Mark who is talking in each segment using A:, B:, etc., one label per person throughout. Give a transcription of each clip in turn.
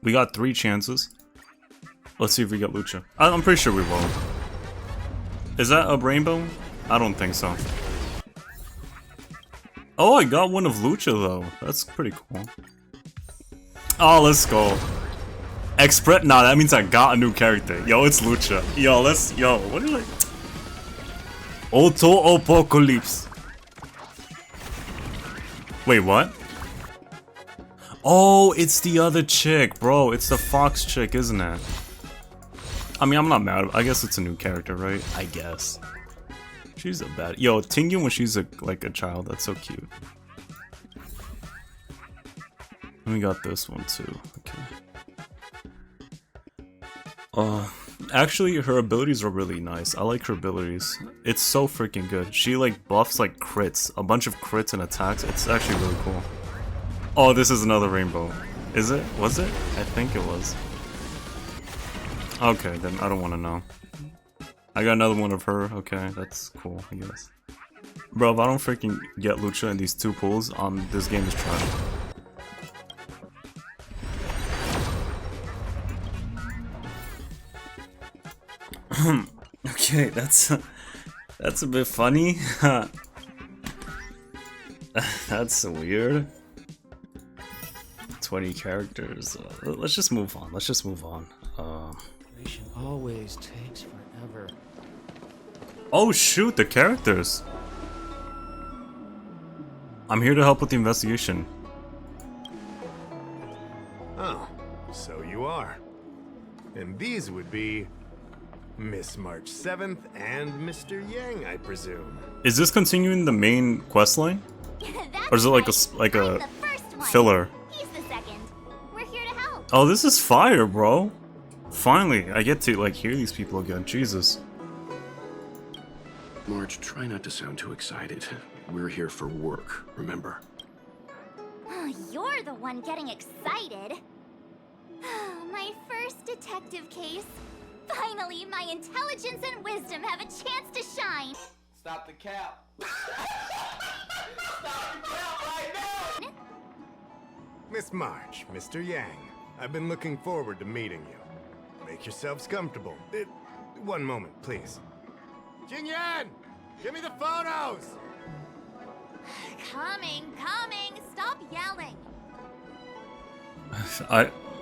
A: We got 3 chances. Let's see if we get Loucha. I'm pretty sure we will. Is that a rainbow? I don't think so. Oh, I got one of Loucha though. That's pretty cool. Oh, let's go. Express. Nah, that means I got a new character. Yo, it's Loucha. Yo, what is it? Auto Apocalypse. Wait, what? Oh, it's the other chick, bro. It's the fox chick, isn't it? I mean, I'm not mad. I guess it's a new character, right? I guess. She's a bad. Yo, Tingyu when she's like a child. That's so cute. And we got this one too. Okay. Actually, her abilities are really nice. I like her abilities. It's so freaking good. She like buffs like crits, a bunch of crits and attacks. It's actually really cool. Oh, this is another rainbow. Is it? Was it? I think it was. Okay, then I don't want to know. I got another one of her. Okay, that's cool, I guess. Bro, if I don't freaking get Loucha in these 2 pools, this game is trash. Okay, that's a bit funny. That's weird. 20 characters. Let's just move on. Let's just move on.
B: Always takes forever.
A: Oh shoot, the characters. I'm here to help with the investigation.
C: Oh, so you are. And these would be Miss March 7th and Mr. Yang, I presume.
A: Is this continuing the main quest line? Or is it like a filler?
D: He's the second. We're here to help.
A: Oh, this is fire, bro. Finally, I get to like hear these people again. Jesus.
E: Marge, try not to sound too excited. We're here for work, remember?
D: Oh, you're the one getting excited. My first detective case. Finally, my intelligence and wisdom have a chance to shine.
B: Stop the cap. Stop the cap right now!
C: Miss March, Mr. Yang, I've been looking forward to meeting you. Make yourselves comfortable. One moment, please. Jingyan! Give me the photos!
D: Coming. Stop yelling.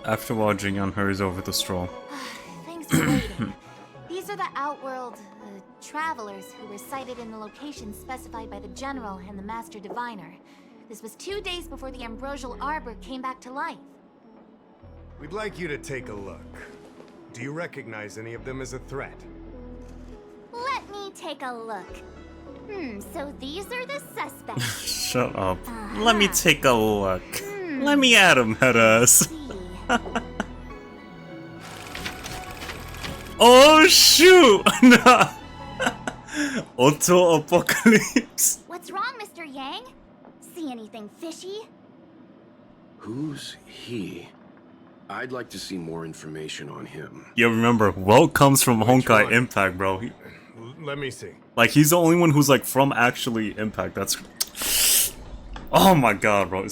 A: After a while, Jingyan hurries over the stroll.
D: Thanks for waiting. These are the Outworld travelers who were sighted in the location specified by the General and the Master Diviner. This was 2 days before the Ambrosial Arbor came back to life.
C: We'd like you to take a look. Do you recognize any of them as a threat?
D: Let me take a look. So these are the suspects.
A: Shut up. Let me take a look. Let me add them at us. Oh shoot! Auto Apocalypse.
D: What's wrong, Mr. Yang? See anything fishy?
E: Who's he? I'd like to see more information on him.
A: Yo, remember, Well comes from Honkai
C: one?
A: Impact, bro.
C: Let me see.
A: Like, he's the only one who's, like, from actually Impact. That's... Oh my god, bro.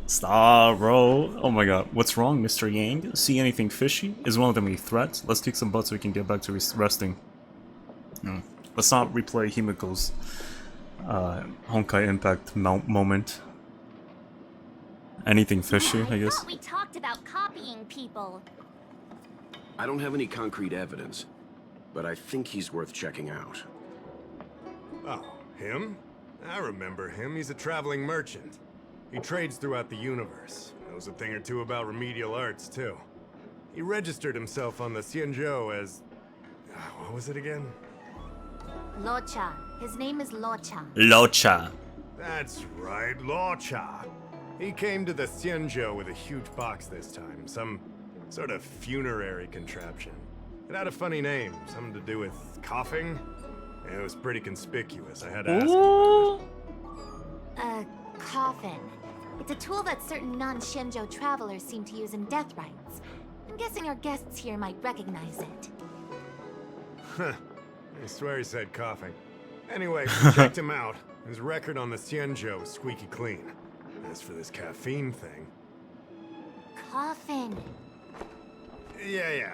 A: Stop, bro. Oh my god. What's wrong, Mr. Yang? See anything fishy? Is one of them a threat? Let's kick some butt so we can get back to resting. No. Let's not replay Himiko's Honkai Impact moment. Anything fishy, I guess?
D: Thought we talked about copying people.
E: I don't have any concrete evidence, but I think he's worth checking out.
C: Oh, him? I remember him. He's a traveling merchant. He trades throughout the universe. Knows a thing or two about remedial arts, too. He registered himself on the Xianzhou as... what was it again?
D: Loucha. His name is Loucha.
A: Loucha.
C: That's right, Loucha. He came to the Xianzhou with a huge box this time. Some sort of funerary contraption. It had a funny name. Something to do with coughing. It was pretty conspicuous. I had to ask him.
D: A coffin. It's a tool that certain non-Shenzhou travelers seem to use in death rites. I'm guessing our guests here might recognize it.
C: Huh. I swear he said coughing. Anyway, we checked him out. His record on the Xianzhou is squeaky clean. As for this caffeine thing...
D: Coffin.
C: Yeah.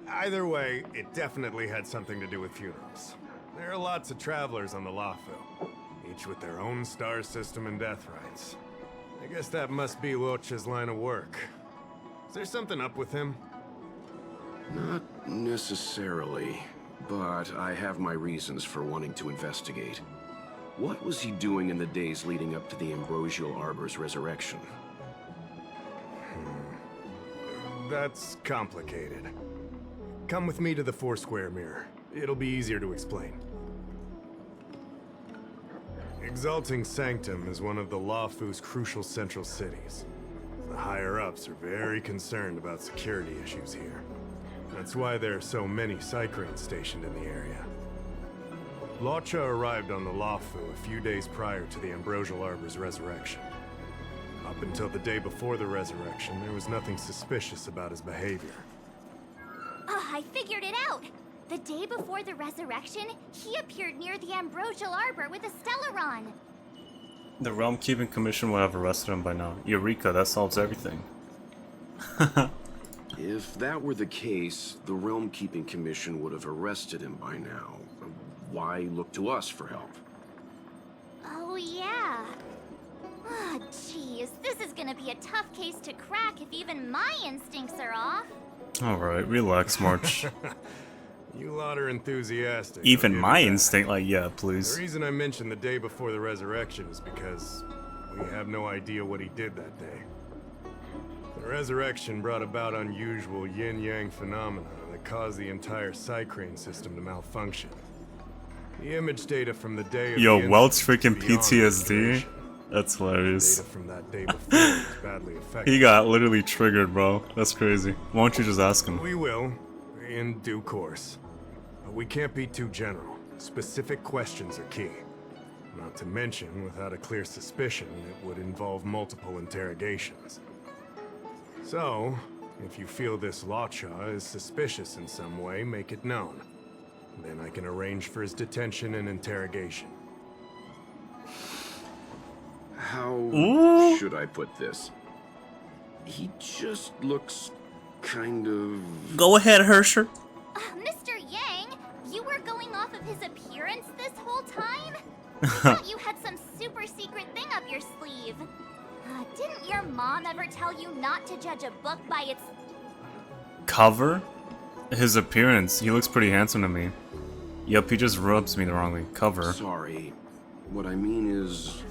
C: Either way, it definitely had something to do with funerals. There are lots of travelers on the Lafu, each with their own star system and death rites. I guess that must be Loucha's line of work. Is there something up with him?
E: Not necessarily, but I have my reasons for wanting to investigate. What was he doing in the days leading up to the Ambrosial Arbor's resurrection?
C: That's complicated. Come with me to the Foursquare Mirror. It'll be easier to explain. Exalting Sanctum is one of the Lafu's crucial central cities. The higher-ups are very concerned about security issues here. That's why there are so many Cycranes stationed in the area. Loucha arrived on the Lafu a few days prior to the Ambrosial Arbor's resurrection. Up until the day before the resurrection, there was nothing suspicious about his behavior.
D: Oh, I figured it out! The day before the resurrection, he appeared near the Ambrosial Arbor with a Stellaron.
A: The Realm Keeping Commission would have arrested him by now. Eureka, that solves everything.
E: If that were the case, the Realm Keeping Commission would have arrested him by now. Why look to us for help?
D: Oh, yeah. Ah, jeez, this is gonna be a tough case to crack if even my instincts are off.
A: Alright, relax, March.
C: You lot are enthusiastic.
A: Even
C: I'll give
A: my
C: you that.
A: instinct, like, yeah,
C: The
A: please.
C: reason I mentioned the day before the resurrection is because we have no idea what he did that day. The resurrection brought about unusual yin-yang phenomena that caused the entire Cycrane system to malfunction. The image data from the day of
A: Yo,
C: the
A: Welt's
C: incident
A: freaking
C: is beyond
A: PTSD.
C: recognition.
A: That's
C: Data
A: hilarious.
C: from that day before was badly affected.
A: He got literally triggered, bro. That's crazy. Why don't you just ask him?
C: We will, in due course. But we can't be too general. Specific questions are key. Not to mention, without a clear suspicion, it would involve multiple interrogations. So, if you feel this Loucha is suspicious in some way, make it known. Then I can arrange for his detention and interrogation.
E: How
A: Ooh.
E: should I put this? He just looks kind of...
A: Go ahead, Hersher.
D: Mr. Yang, you were going off of his appearance this whole time? I thought you had some super secret thing up your sleeve. Didn't your mom ever tell you not to judge a book by its...
A: Cover? His appearance. He looks pretty handsome to me. Yep, he just rubs me the wrong way. Cover.
E: Sorry. What I mean is...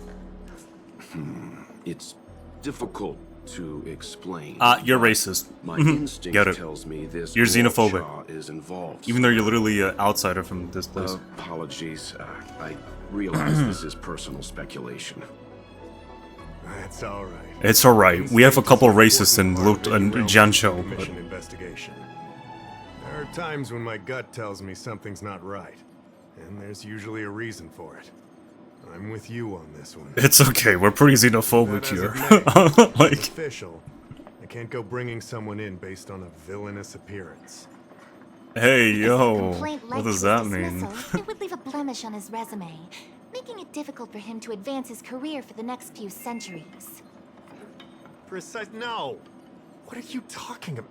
E: it's difficult to explain.
A: You're racist.
E: My instinct
A: Get it.
E: tells me this
A: You're xenophobic.
E: Loucha is involved.
A: Even though you're literally an outsider from this place.
E: Apologies. I realize this is personal speculation.
C: That's all right.
A: It's alright. We have a couple racists in Jianzhou, but...
C: Mission investigation. There are times when my gut tells me something's not right, and there's usually a reason for it. I'm with you on this one.
A: It's okay, we're pretty
C: That
A: xenophobic
C: as
A: here.
C: of May,
A: Like,
C: it's official. I can't go bringing someone in based on a villainous appearance.
A: hey,
D: If the
A: yo,
D: complaint led
A: what
D: to
A: does
D: his
A: that mean?
D: dismissal, it would leave a blemish on his resume, making it difficult for him to advance his career for the next few centuries.
C: Precise? No! What are you talking about?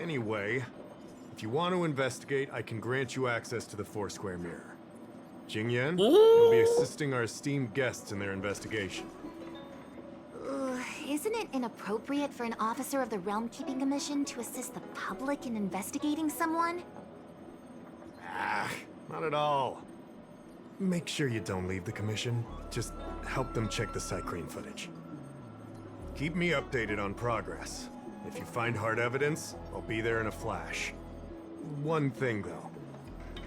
C: Anyway, if you want to investigate, I can grant you access to the Foursquare Mirror. Jingyan, you'll be assisting our esteemed guests in their investigation.
D: Isn't it inappropriate for an officer of the Realm Keeping Commission to assist the public in investigating someone?
C: Not at all. Make sure you don't leave the commission. Just help them check the Cycrane footage. Keep me updated on progress. If you find hard evidence, I'll be there in a flash. One thing, though.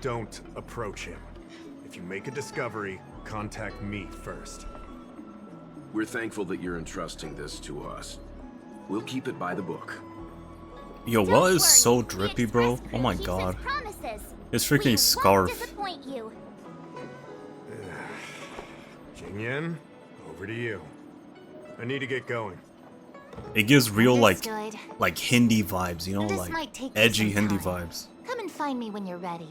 C: Don't approach him. If you make a discovery, contact me first.
E: We're thankful that you're entrusting this to us. We'll keep it by the book.
A: Yo,
D: Don't
A: Well is
D: worry,
A: so
D: the
A: drippy, bro.
D: Express
A: Oh my
D: crew keeps
A: god.
D: its promises.
A: His
D: We
A: freaking
D: won't
A: scarf.
D: disappoint you.
C: Jingyan, over to you. I need to get going.
A: It gives real, like
D: Understood.
A: Hindi vibes, you know,
D: This
A: like
D: might take me
A: edgy
D: some
A: Hindi
D: time.
A: vibes.
D: Come and find me when you're ready.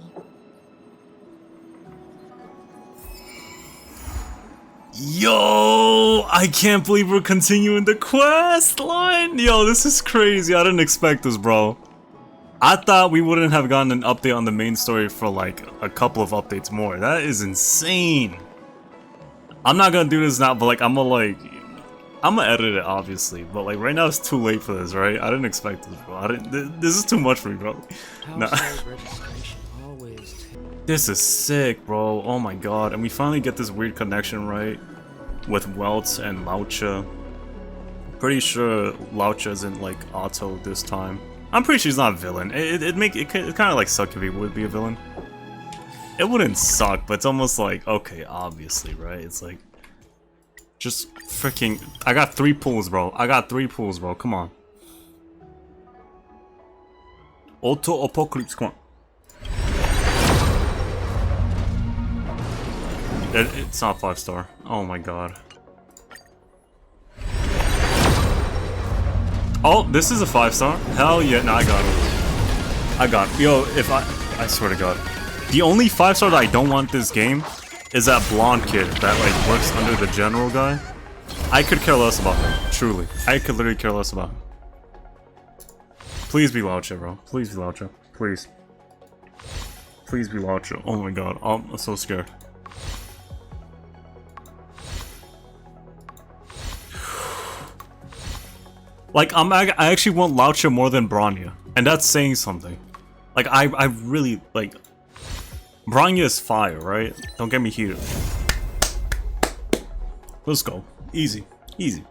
A: Yo, I can't believe we're continuing the quest line. Yo, this is crazy. I didn't expect this, bro. I thought we wouldn't have gotten an update on the main story for like a couple of updates more. That is insane. I'm not gonna do this now, but like I'm gonna edit it obviously, but like right now it's too late for this, right? I didn't expect this, bro. This is too much for me, bro. Nah. This is sick, bro. Oh my god. And we finally get this weird connection, right? With Weltz and Loucha. Pretty sure Loucha isn't like Otto this time. I'm pretty sure he's not a villain. It kind of like suck if he would be a villain. It wouldn't suck, but it's almost like, okay, obviously, right? It's like, just freaking. I got 3 pulls, bro. I got 3 pulls, bro. Come on. Auto Apocalypse, come on. It's not 5-star. Oh my god. Oh, this is a 5-star? Hell yeah. No, I got it. I got it. Yo, if I swear to god. The only 5-star that I don't want this game is that blonde kid that like works under the general guy. I could care less about him. Truly. I could literally care less about him. Please be Loucha, bro. Please be Loucha. Please. Please be Loucha. Oh my god. I'm so scared. Like, I actually want Loucha more than Bronya, and that's saying something. Like, I really, like... Bronya is fire, right? Don't get me heated. Let's go. Easy. Easy.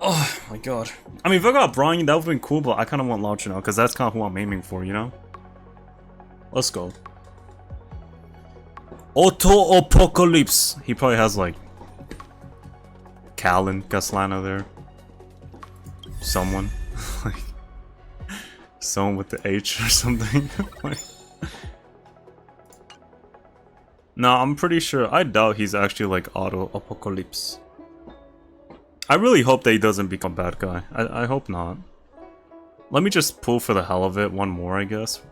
A: Oh, my god. I mean, if I got Bronya, that would've been cool, but I kinda want Loucha now, because that's kinda who I'm aiming for, you know? Let's go. Auto Apocalypse! He probably has, like... Callan, Gaslana there. Someone. Like... Someone with the H or something. Like... No, I'm pretty sure. I doubt he's actually like Auto Apocalypse. I really hope that he doesn't become a bad guy. I hope not. Let me just pull for the hell of it. One more, I guess.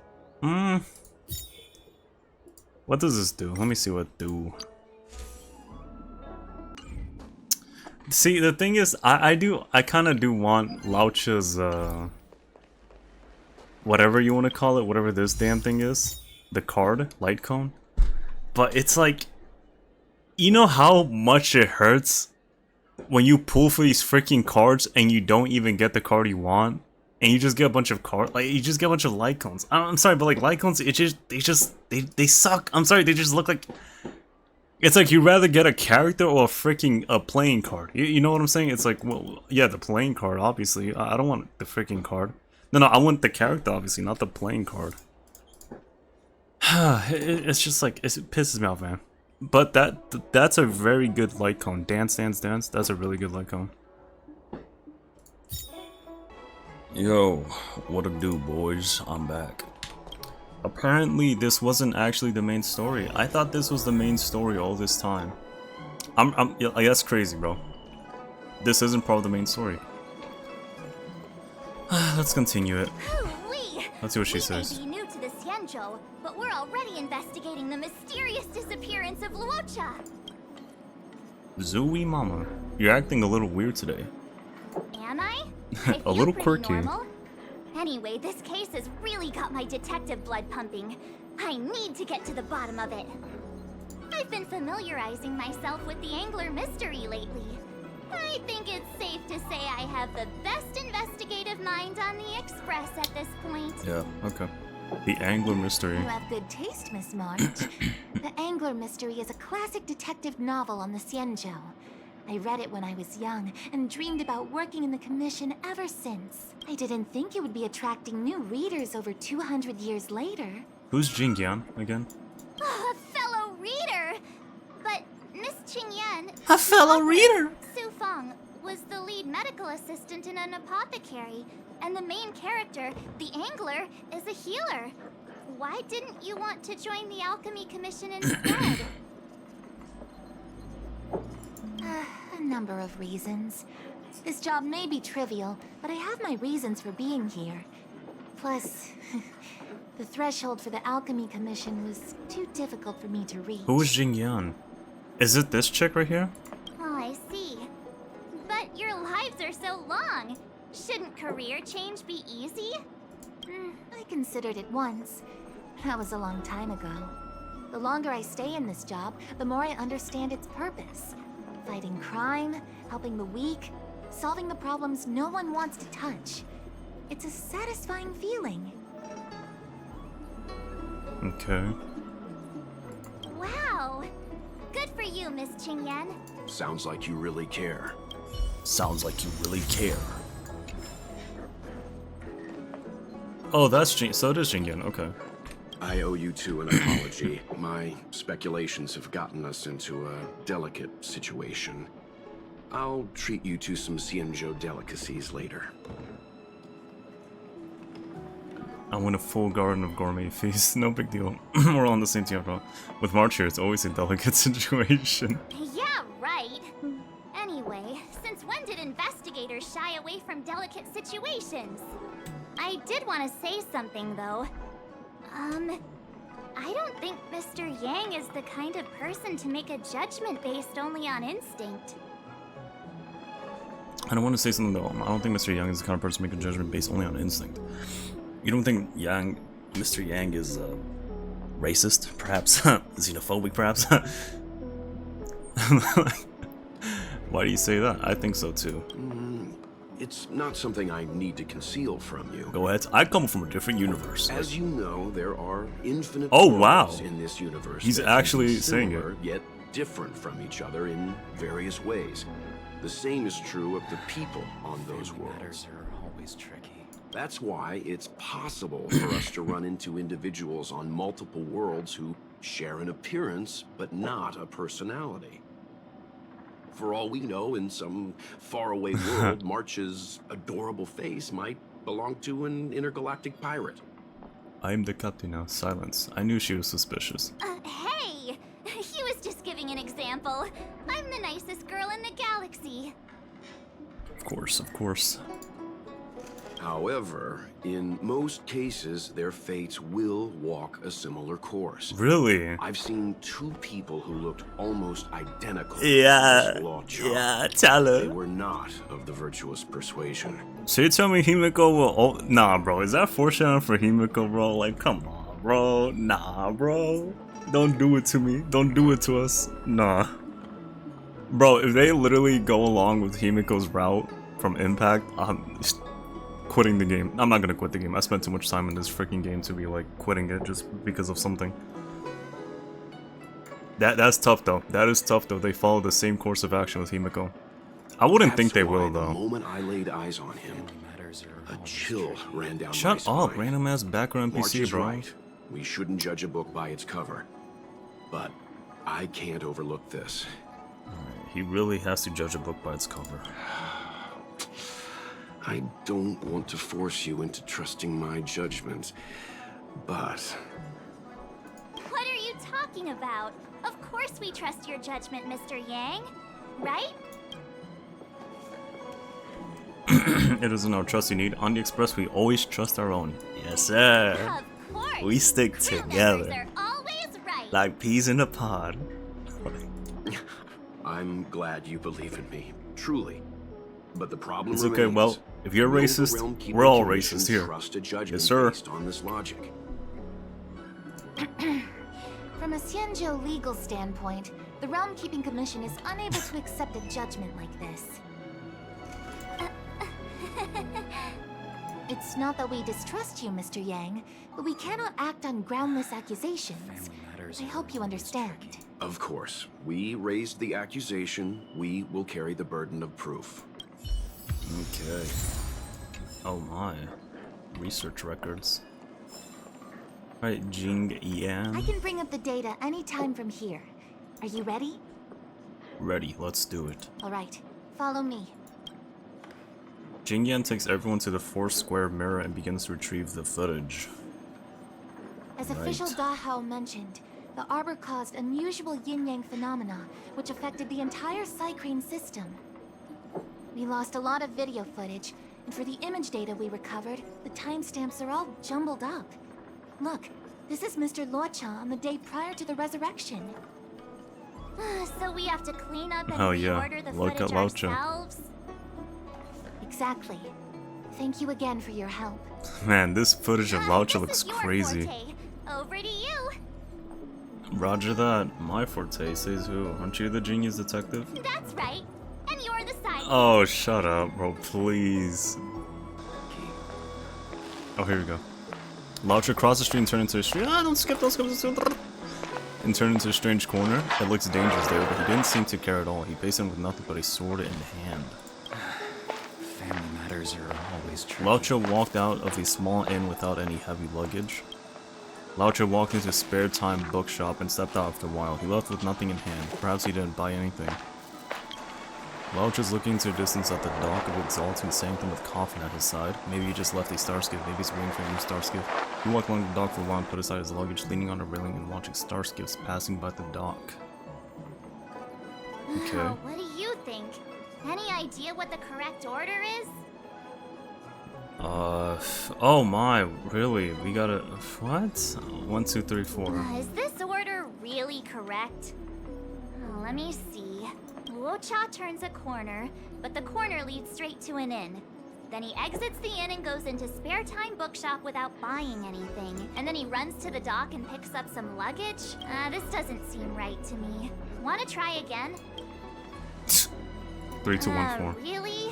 A: What does this do? Let me see what it do. See, the thing is, I kind of do want Loucha's, whatever you want to call it, whatever this damn thing is. The card, light cone. But it's like, you know how much it hurts when you pull for these freaking cards and you don't even get the card you want, and you just get a bunch of cards, like you just get a bunch of light cones. I'm sorry, but like light cones, they suck. I'm sorry, they just look like. It's like you'd rather get a character or a playing card. You know what I'm saying? It's like, well, yeah, the playing card, obviously. I don't want the freaking card. No, I want the character, obviously, not the playing card. It's just like, it pisses me off, man. But that's a very good light cone. Dance, dance, dance. That's a really good light cone. Yo, what to do, boys? I'm back. Apparently, this wasn't actually the main story. I thought this was the main story all this time. Yeah, that's crazy, bro. This isn't part of the main story. Let's continue it. Let's see what she says.
D: We may be new to the Xianzhou, but we're already investigating the mysterious disappearance of Luocha.
A: Zooey mama, you're acting a little weird today.
D: Am I?
A: A little
D: pretty
A: quirky.
D: normal. Anyway, this case has really got my detective blood pumping. I need to get to the bottom of it. I've been familiarizing myself with the Angler mystery lately. I think it's safe to say I have the best investigative mind on the Express at this point.
A: Yeah, okay. The Angler mystery.
D: You have good taste, Miss March. The Angler mystery is a classic detective novel on the Xianzhou. I read it when I was young and dreamed about working in the commission ever since. I didn't think it would be attracting new readers over 200 years later.
A: Who's Jingyan again?
D: A fellow reader! But Miss Qingyan...
A: A fellow reader!
D: Su Feng was the lead medical assistant in an apothecary, and the main character, the Angler, is a healer. Why didn't you want to join the Alchemy Commission instead? A number of reasons. This job may be trivial, but I have my reasons for being here. Plus, the threshold for the Alchemy Commission was too difficult for me to reach.
A: Who is Jingyan? Is it this chick right here?
F: Shouldn't career change be easy?
D: I considered it once. That was a long time ago. The longer I stay in this job, the more I understand its purpose. Fighting crime, helping the weak, solving the problems no one wants to touch. It's a satisfying feeling.
A: Okay.
F: Wow. Good for you, Miss Qingyan.
E: Sounds like you really care.
A: Sounds like you really care. Oh, that's Jing. So it is Jingyan. Okay.
E: I owe you two an apology. My speculations have gotten us into a delicate situation. I'll treat you to some Xianzhou delicacies later.
A: I want a full garden of gourmet feasts. No big deal. We're all on the same team, bro. With March here, it's always a delicate situation.
F: Yeah, right. Anyway, since when did investigators shy away from delicate situations? I did want to say something, though. I don't think Mr. Yang is the kind of person to make a judgment based only on instinct.
A: I don't want to say something though. I don't think Mr. Yang is the kind of person to make a judgment based only on instinct. You don't think Mr. Yang is racist, perhaps? Xenophobic, perhaps? Why do you say that? I think so too.
E: It's not something I need to conceal from you.
A: Go ahead. I come from a different universe.
E: As you know, there are infinite
A: Oh, wow.
E: worlds in this universe.
A: He's
E: that can be
A: actually saying it.
E: similar, yet different from each other in various ways. The same is true of the people on those worlds.
B: Matters are always tricky.
E: That's why it's possible for us to run into individuals on multiple worlds who share an appearance, but not a personality. For all we know, in some faraway world, March's adorable face might belong to an intergalactic pirate.
A: I am the captain now. Silence. I knew she was suspicious.
F: Hey! He was just giving an example. I'm the nicest girl in the galaxy.
A: Of course, of course.
E: However, in most cases, their fates will walk a similar course.
A: Really?
E: I've seen two people who looked almost identical.
A: Yeah,
E: to Loucha.
A: yeah, tell
E: They
A: her.
E: were not of the virtuous persuasion.
A: So you tell me Himiko will... Oh, nah, bro. Is that foreshadowing for Himiko, bro? Like, come on, bro. Nah, bro. Don't do it to me. Don't do it to us. Nah. Bro, if they literally go along with Himiko's route from Impact, I'm quitting the game. I'm not gonna quit the game. I spent too much time in this freaking game to be like quitting it just because of something. That's tough though. That is tough though. They follow the same course of action with Himiko. I wouldn't think they will
E: The
A: though.
E: moment I laid eyes on him,
B: Matters are
E: a
B: always
E: chill
B: tricky.
E: ran down my
A: Shut
E: spine.
A: up, random ass background
E: March
A: NPC,
E: is
A: bro.
E: right. We shouldn't judge a book by its cover. But I can't overlook this.
A: He really has to judge a book by its cover.
E: I don't want to force you into trusting my judgment, but
F: What are you talking about? Of course we trust your judgment, Mr. Yang. Right?
A: It isn't our trust you need. On the Express, we always trust our own. Yes, sir.
F: Of course.
A: We stick
F: Crew members
A: together.
F: are always right.
A: Like peas in a pod.
E: I'm glad you believe in me, truly. But the problem
A: It's okay,
E: remains.
A: well, if you're
E: Will the
A: racist,
E: Realm-Keeping
A: we're all
E: Commission
A: racist here.
E: Trust a judgment
A: Yes, sir.
E: based on this logic.
D: From a Xianzhou legal standpoint, the Realm Keeping Commission is unable to accept a judgment like this. It's not that we distrust you, Mr. Yang, but we cannot act on groundless accusations.
B: Family matters
D: I
B: are
D: hope you
B: always
D: understand.
B: tricky.
E: Of course, we raised the accusation. We will carry the burden of proof.
A: Okay. Oh my. Research records. Alright, Jing
D: I
A: Yan.
D: can bring up the data anytime from here. Are you ready?
A: Ready, let's do it.
D: Alright, follow me.
A: Jing Yan takes everyone to the 4-square mirror and begins to retrieve the footage.
D: As
A: Right.
D: official Dahao mentioned, the Arbor caused unusual yin-yang phenomena, which affected the entire Cycrane system. We lost a lot of video footage, and for the image data we recovered, the timestamps are all jumbled up. Look, this is Mr. Loucha on the day prior to the resurrection.
F: So we have to clean up and
A: Oh, yeah.
F: reorder the
A: Look at
F: footage
A: Loucha.
F: ourselves?
D: Exactly. Thank you again for your help.
A: Man, this footage of Loucha
F: This
A: looks
F: is your
A: crazy.
F: forte. Over to you.
A: Roger that. My forte says who? Aren't you the genius detective?
F: That's right. And you're the side.
A: Oh, shut up, bro, please. Oh, here we go. Loucha crossed the street and turned into a street. Ah, don't skip, don't skip, don't skip. And turned into a strange corner. It looks dangerous there, but he didn't seem to care at all. He faced him with nothing but a sword in hand.
B: Family matters are always tricky.
A: Loucha walked out of the small inn without any heavy luggage. Loucha walked into a spare time bookshop and stepped out after a while. He left with nothing in hand. Perhaps he didn't buy anything. Loucha's looking into the distance at the dock of Exalted Sanctum with Coffin at his side. Maybe he just left a starskiff. Maybe he's waiting for a new starskiff. He walked along the dock for a while and put aside his luggage, leaning on a railing and watching starskiffs passing by the dock. Okay.
F: What do you think? Any idea what the correct order is?
A: Oh my, really? We gotta, what? 1, 2, 3, 4.
F: Is this order really correct? Let me see. Loucha turns a corner, but the corner leads straight to an inn. Then he exits the inn and goes into spare time bookshop without buying anything. And then he runs to the dock and picks up some luggage? This doesn't seem right to me. Wanna try again?
A: 3, 2, 1, 4.
F: Really?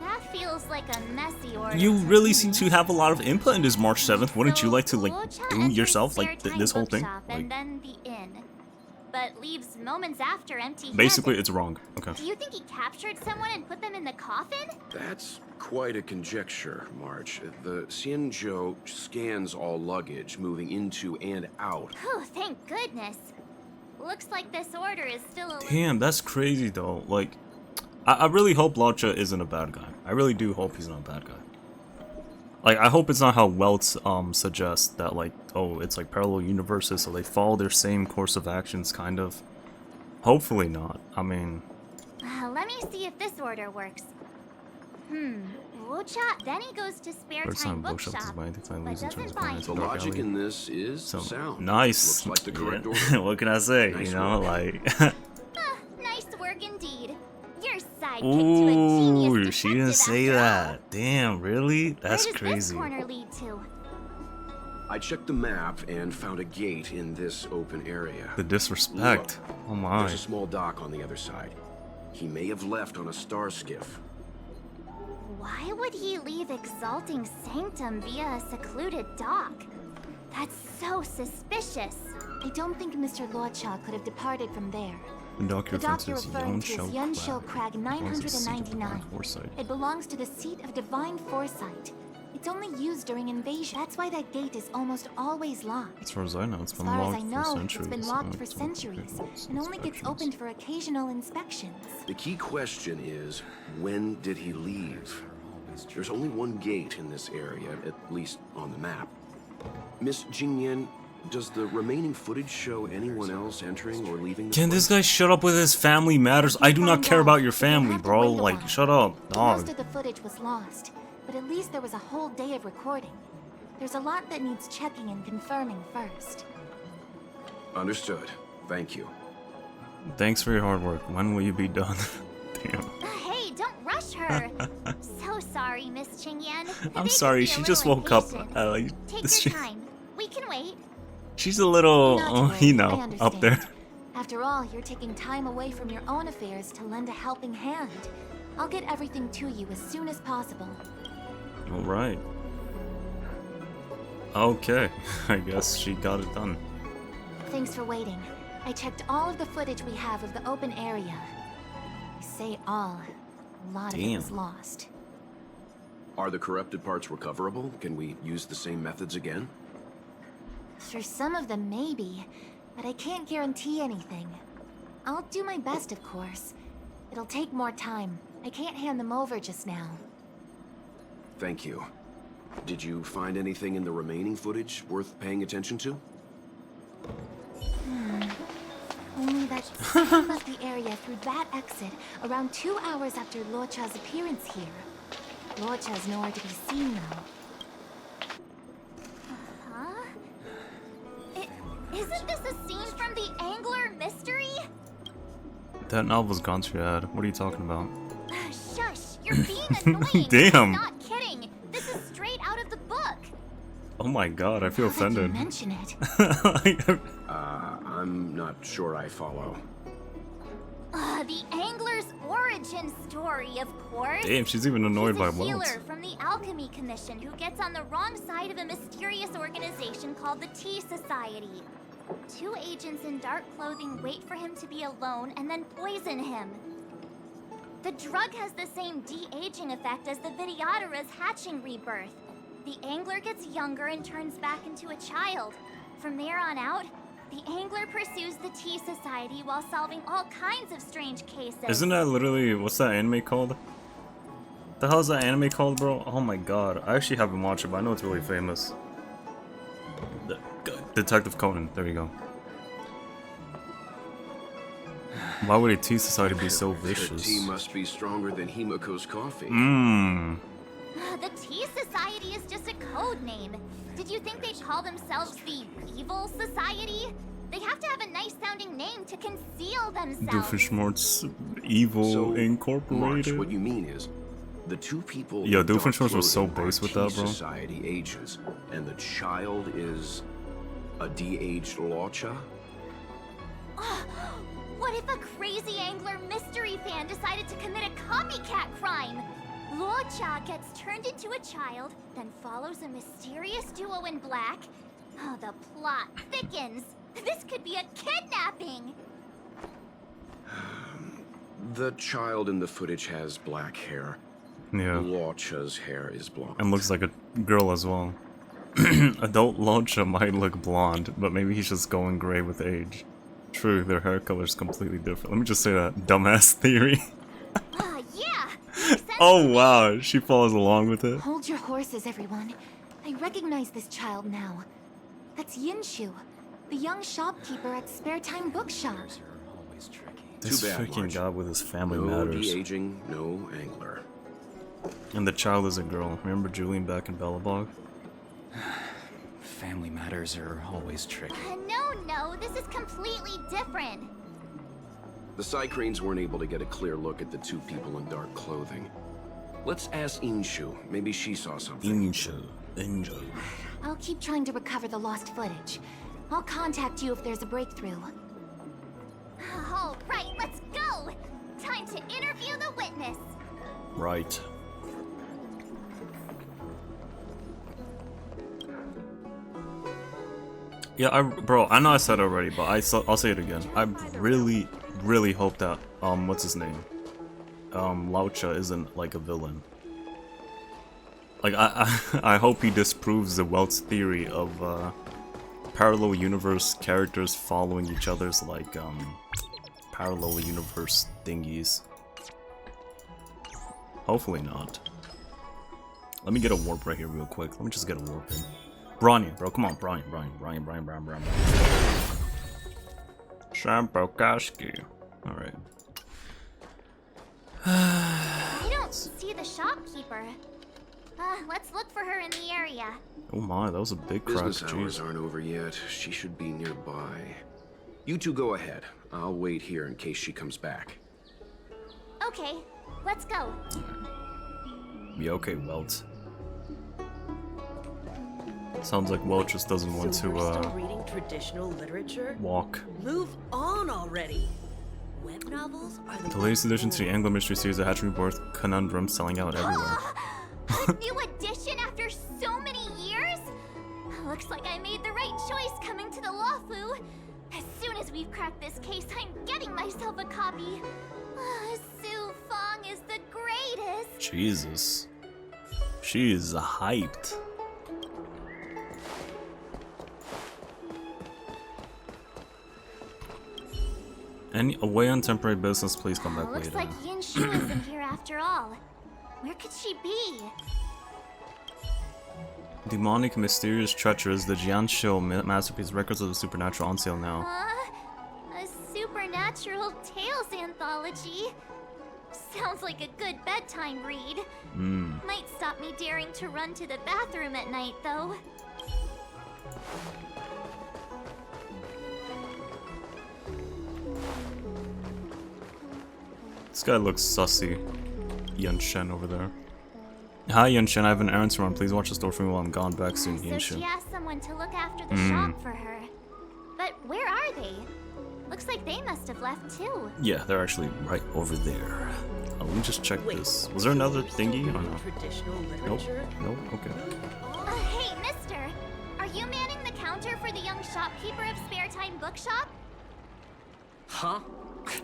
F: That feels like a messy order.
A: You really seem to have a lot of input in this March 7th. Wouldn't you like to, like,
F: Loucha
A: do
F: enters
A: yourself, like,
F: spare time
A: this whole thing?
F: bookshop
A: Like,
F: and then the inn. But leaves moments after empty-handed.
A: basically, it's wrong. Okay.
F: Do you think he captured someone and put them in the coffin?
E: That's quite a conjecture, March. The Xianzhou scans all luggage moving into and out.
F: Oh, thank goodness. Looks like this order is still a
A: Damn, that's crazy, though. Like, I really hope Loucha isn't a bad guy. I really do hope he's not a bad guy. Like, I hope it's not how Welts suggests that, like, oh, it's like parallel universes, so they follow their same course of actions, kind of. Hopefully not. I mean,
F: Let me see if this order works. Loucha, then he goes to spare
A: first
F: time
A: time bookshops is
F: bookshop,
A: buying things I
F: but
A: lose in
F: doesn't
A: terms of
F: buy
A: finance.
E: The
A: Dark
E: logic
A: alley.
E: in this is
A: So,
E: sound.
A: nice.
E: Looks like the correct
A: Yeah.
E: order.
A: What can I say?
E: Nice
A: you know,
E: work.
A: like.
F: Nice work indeed. Your sidekick to a genius
A: Ooh, she didn't
F: detective
A: say
F: after all.
A: that. Damn, really? That's
F: Where does
A: crazy.
F: this corner lead to?
E: I checked the map and found a gate in this open area.
A: The disrespect. Oh my.
E: There's a small dock on the other side. He may have left on a star skiff.
F: Why would he leave Exalting Sanctum via a secluded dock? That's so suspicious.
D: I don't think Mr. Loucha could have departed from there.
A: The dock
D: The dock
A: reference
D: you're
A: is
D: referring to is
A: Yunshou
D: Yunshou Crag
A: Belongs to the seat of
D: 999.
A: divine foresight.
D: It belongs to the seat of divine foresight. It's only used during invasion. That's why that gate is almost always locked.
A: As far as I know, it's
D: As
A: been
D: far as
A: locked
D: I
A: for
D: know,
A: centuries.
D: it's been locked for
A: Only 20
D: centuries
A: people's
D: and only gets
A: inspections.
D: opened for occasional inspections.
E: The key question is, when did he leave? There's only one gate in this area, at least on the map. Miss Jingyan, does the remaining footage show anyone else entering or leaving the
A: Can this
E: place?
A: guy shut up with his family matters? I do not
D: Find
A: care
D: out,
A: about your
D: but you'll
A: family,
D: have to
A: bro.
D: wait a
A: Like,
D: while.
A: shut up,
D: Most
A: dog.
D: of the footage was lost, but at least there was a whole day of recording. There's a lot that needs checking and confirming first.
E: Understood. Thank you.
A: Thanks for your hard work. When will you be done? Damn.
F: Hey, don't rush her. So sorry, Miss Qingyan.
A: I'm
F: They
A: sorry,
F: could be
A: she
F: a
A: just
F: little
A: woke up.
F: impatient. Take
A: this
F: your time. We can wait.
A: She's a little,
D: Not to
A: oh,
D: worry,
A: you
D: I
A: know,
D: understand.
A: up there.
D: After all, you're taking time away from your own affairs to lend a helping hand. I'll get everything to you as soon as possible.
A: All right. Okay, I guess she got it done.
D: Thanks for waiting. I checked all of the footage we have of the open area. I say all. A lot of it was
A: Damn.
D: lost.
E: Are the corrupted parts recoverable? Can we use the same methods again?
D: For some of them, maybe, but I can't guarantee anything. I'll do my best, of course. It'll take more time. I can't hand them over just now.
E: Thank you. Did you find anything in the remaining footage worth paying attention to?
D: Only that someone left the area through that exit around 2 hours after Loucha's appearance here. Loucha's nowhere to be seen, though.
F: Huh? Isn't this a scene from the Angler Mystery?
A: That novel's gone to your head. What are you talking about?
F: Shush, you're being annoying.
A: Damn.
F: I'm not kidding. out of the book.
A: Oh my god, I feel
D: Now that you
A: offended.
D: mention it.
E: I'm not sure I follow.
F: The angler's origin story, of course.
A: Damn, she's even annoyed by
F: He's a healer
A: welts.
F: from the Alchemy Commission who gets on the wrong side of a mysterious organization called the Tea Society. 2 agents in dark clothing wait for him to be alone and then poison him. The drug has the same de-aging effect as the Vidyadhara's hatching rebirth. The angler gets younger and turns back into a child. From there on out, the angler pursues the Tea Society while solving all kinds of strange cases.
A: Isn't that literally, what's that anime called? The hell is that anime called, bro? Oh my god, I actually haven't watched it, but I know it's really famous. Detective Conan, there you go. Why would a tea society be so
E: Their
A: vicious?
E: tea must be stronger than Himiko's coffee.
A: Mmm.
F: The Tea Society is just a code name. Did you think they'd call themselves the Evil Society? They have to have a nice sounding name to conceal themselves.
A: Doofenshmirtz Evil
E: So, March,
A: Incorporated.
E: what you mean is, the 2 people
A: Yo,
E: in dark
A: Doofenshmirtz was so
E: clothing
A: base
E: are
A: with that,
E: Tea
A: bro.
E: Society agents, and the child is a de-aged Loucha?
F: What if a crazy angler mystery fan decided to commit a copycat crime? Loucha gets turned into a child, then follows a mysterious duo in black. Oh, the plot thickens. This could be a kidnapping.
E: The child in the footage has black hair.
A: Yeah.
E: Loucha's hair is blonde.
A: And looks like a girl as well. Adult Loucha might look blonde, but maybe he's just going gray with age. True, their hair color is completely different. Let me just say that dumbass theory.
F: Yeah. Makes sense
A: Oh
F: to me.
A: wow, she follows along with it.
D: Hold your horses, everyone. I recognize this child now. That's Yinshu, the young shopkeeper at Spare Time Bookshop.
B: Are always tricky.
A: This
E: Too bad,
A: freaking
E: Marge.
A: guy with his family
E: No
A: matters.
E: de-aging, no angler.
A: And the child is a girl. Remember Julian back in Bellabog?
B: Family matters are always tricky.
F: No, this is completely different.
E: The Cycranes weren't able to get a clear look at the 2 people in dark clothing. Let's ask Inshu. Maybe she saw something.
A: Angel.
D: I'll keep trying to recover the lost footage. I'll contact you if there's a breakthrough.
F: All right, let's go. Time to interview the witness.
A: Right. Yeah, bro, I know I said it already, but I'll say it again. I really hope that, what's his name? Loucha isn't, like, a villain. Like, I hope he disproves the Welt's theory of, parallel universe characters following each other's, like, parallel universe thingies. Hopefully not. Let me get a warp right here real quick. Let me just get a warp in. Branya, bro, come on, Brian. Shampokaski. Alright.
F: I don't see the shopkeeper. Let's look for her in the area.
A: Oh my, that was a big crack.
E: Business hours
A: Jeez.
E: aren't over yet. She should be nearby. You 2 go ahead. I'll wait here in case she comes back.
F: Okay, let's go.
A: Yeah, okay, Welt. Sounds like Welt just doesn't want
G: So
A: to,
G: we're still reading traditional literature?
A: walk.
G: Move on already. Web novels are
A: The latest addition to the Anglo Mystery Series of Hatching Rebirth Conundrum selling out everywhere.
F: A new addition after so many years? Looks like I made the right choice coming to the Lawfu. As soon as we've cracked this case, I'm getting myself a copy. Su Fong is the greatest.
A: Jesus. She is hyped. Any away on temporary business, please come back
F: Looks
A: later.
F: like Yinshu isn't here after all. Where could she be?
A: Demonic, mysterious, treacherous, the Jianshou masterpiece, records of the supernatural on sale now.
F: A supernatural tales anthology. Sounds like a good bedtime read. Might stop me daring to run to the bathroom at night, though.
A: This guy looks sussy. Yan Shen over there. Hi Yunshin, I have an errand to run. Please watch the store for me while I'm gone. Back soon,
F: So
A: Yunshin.
F: she asked someone to look after the shop for her. But where are they? Looks like they must have left too.
A: Yeah, they're actually right over there. Let me just check
G: Wait,
A: this. Was there another thingy or no?
G: Traditional
A: Nope.
G: literature?
A: Nope. Okay.
F: Hey, mister! Are you manning the counter for the young shopkeeper of Spare Time Bookshop?
H: Huh?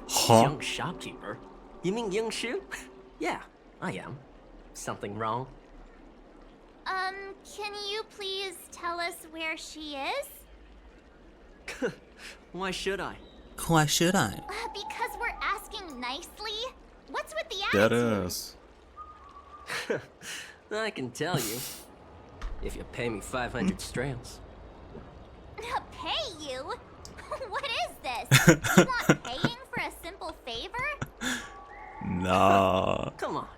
A: Huh?
H: Young shopkeeper? You mean Young Shu? Yeah, I am. Something wrong?
F: Can you please tell us where she is?
H: Why should I?
A: Why should I?
F: Because we're asking nicely. What's with the
A: That
F: attitude?
A: is.
H: I can tell you. If you pay me 500 strails.
F: Pay you? What is this? You want paying for a simple favor?
A: Nah.
H: Come on.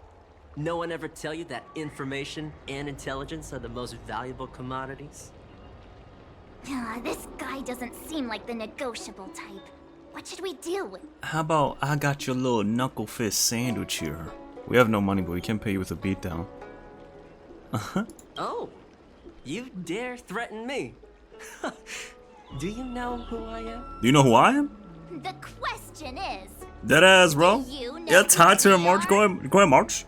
H: No one ever tell you that information and intelligence are the most valuable commodities?
F: This guy doesn't seem like the negotiable type. What should we do?
A: How about I got your little knuckle fist sandwich here? We have no money, but we can pay you with a beatdown.
H: Oh, you dare threaten me? Do you know who I am?
A: Do you know who I am?
F: The question is,
A: Dead ass, bro.
F: Do you know
A: Yeah, tied
F: who
A: to a
F: we
A: march.
F: are?
A: Go ahead, march.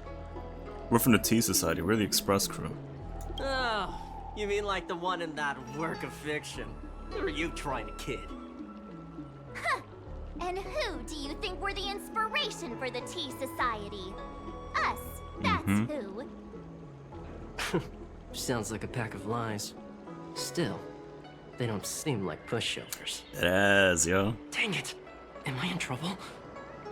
A: We're from the Tea Society. We're the Express crew.
H: Oh, you mean like the one in that work of fiction? Who are you trying to kid?
F: and who do you think were the inspiration for the Tea Society? Us, that's who.
H: Sounds like a pack of lies. Still, they don't seem like pushovers.
A: Dead ass, yo.
H: Dang it! Am I in trouble?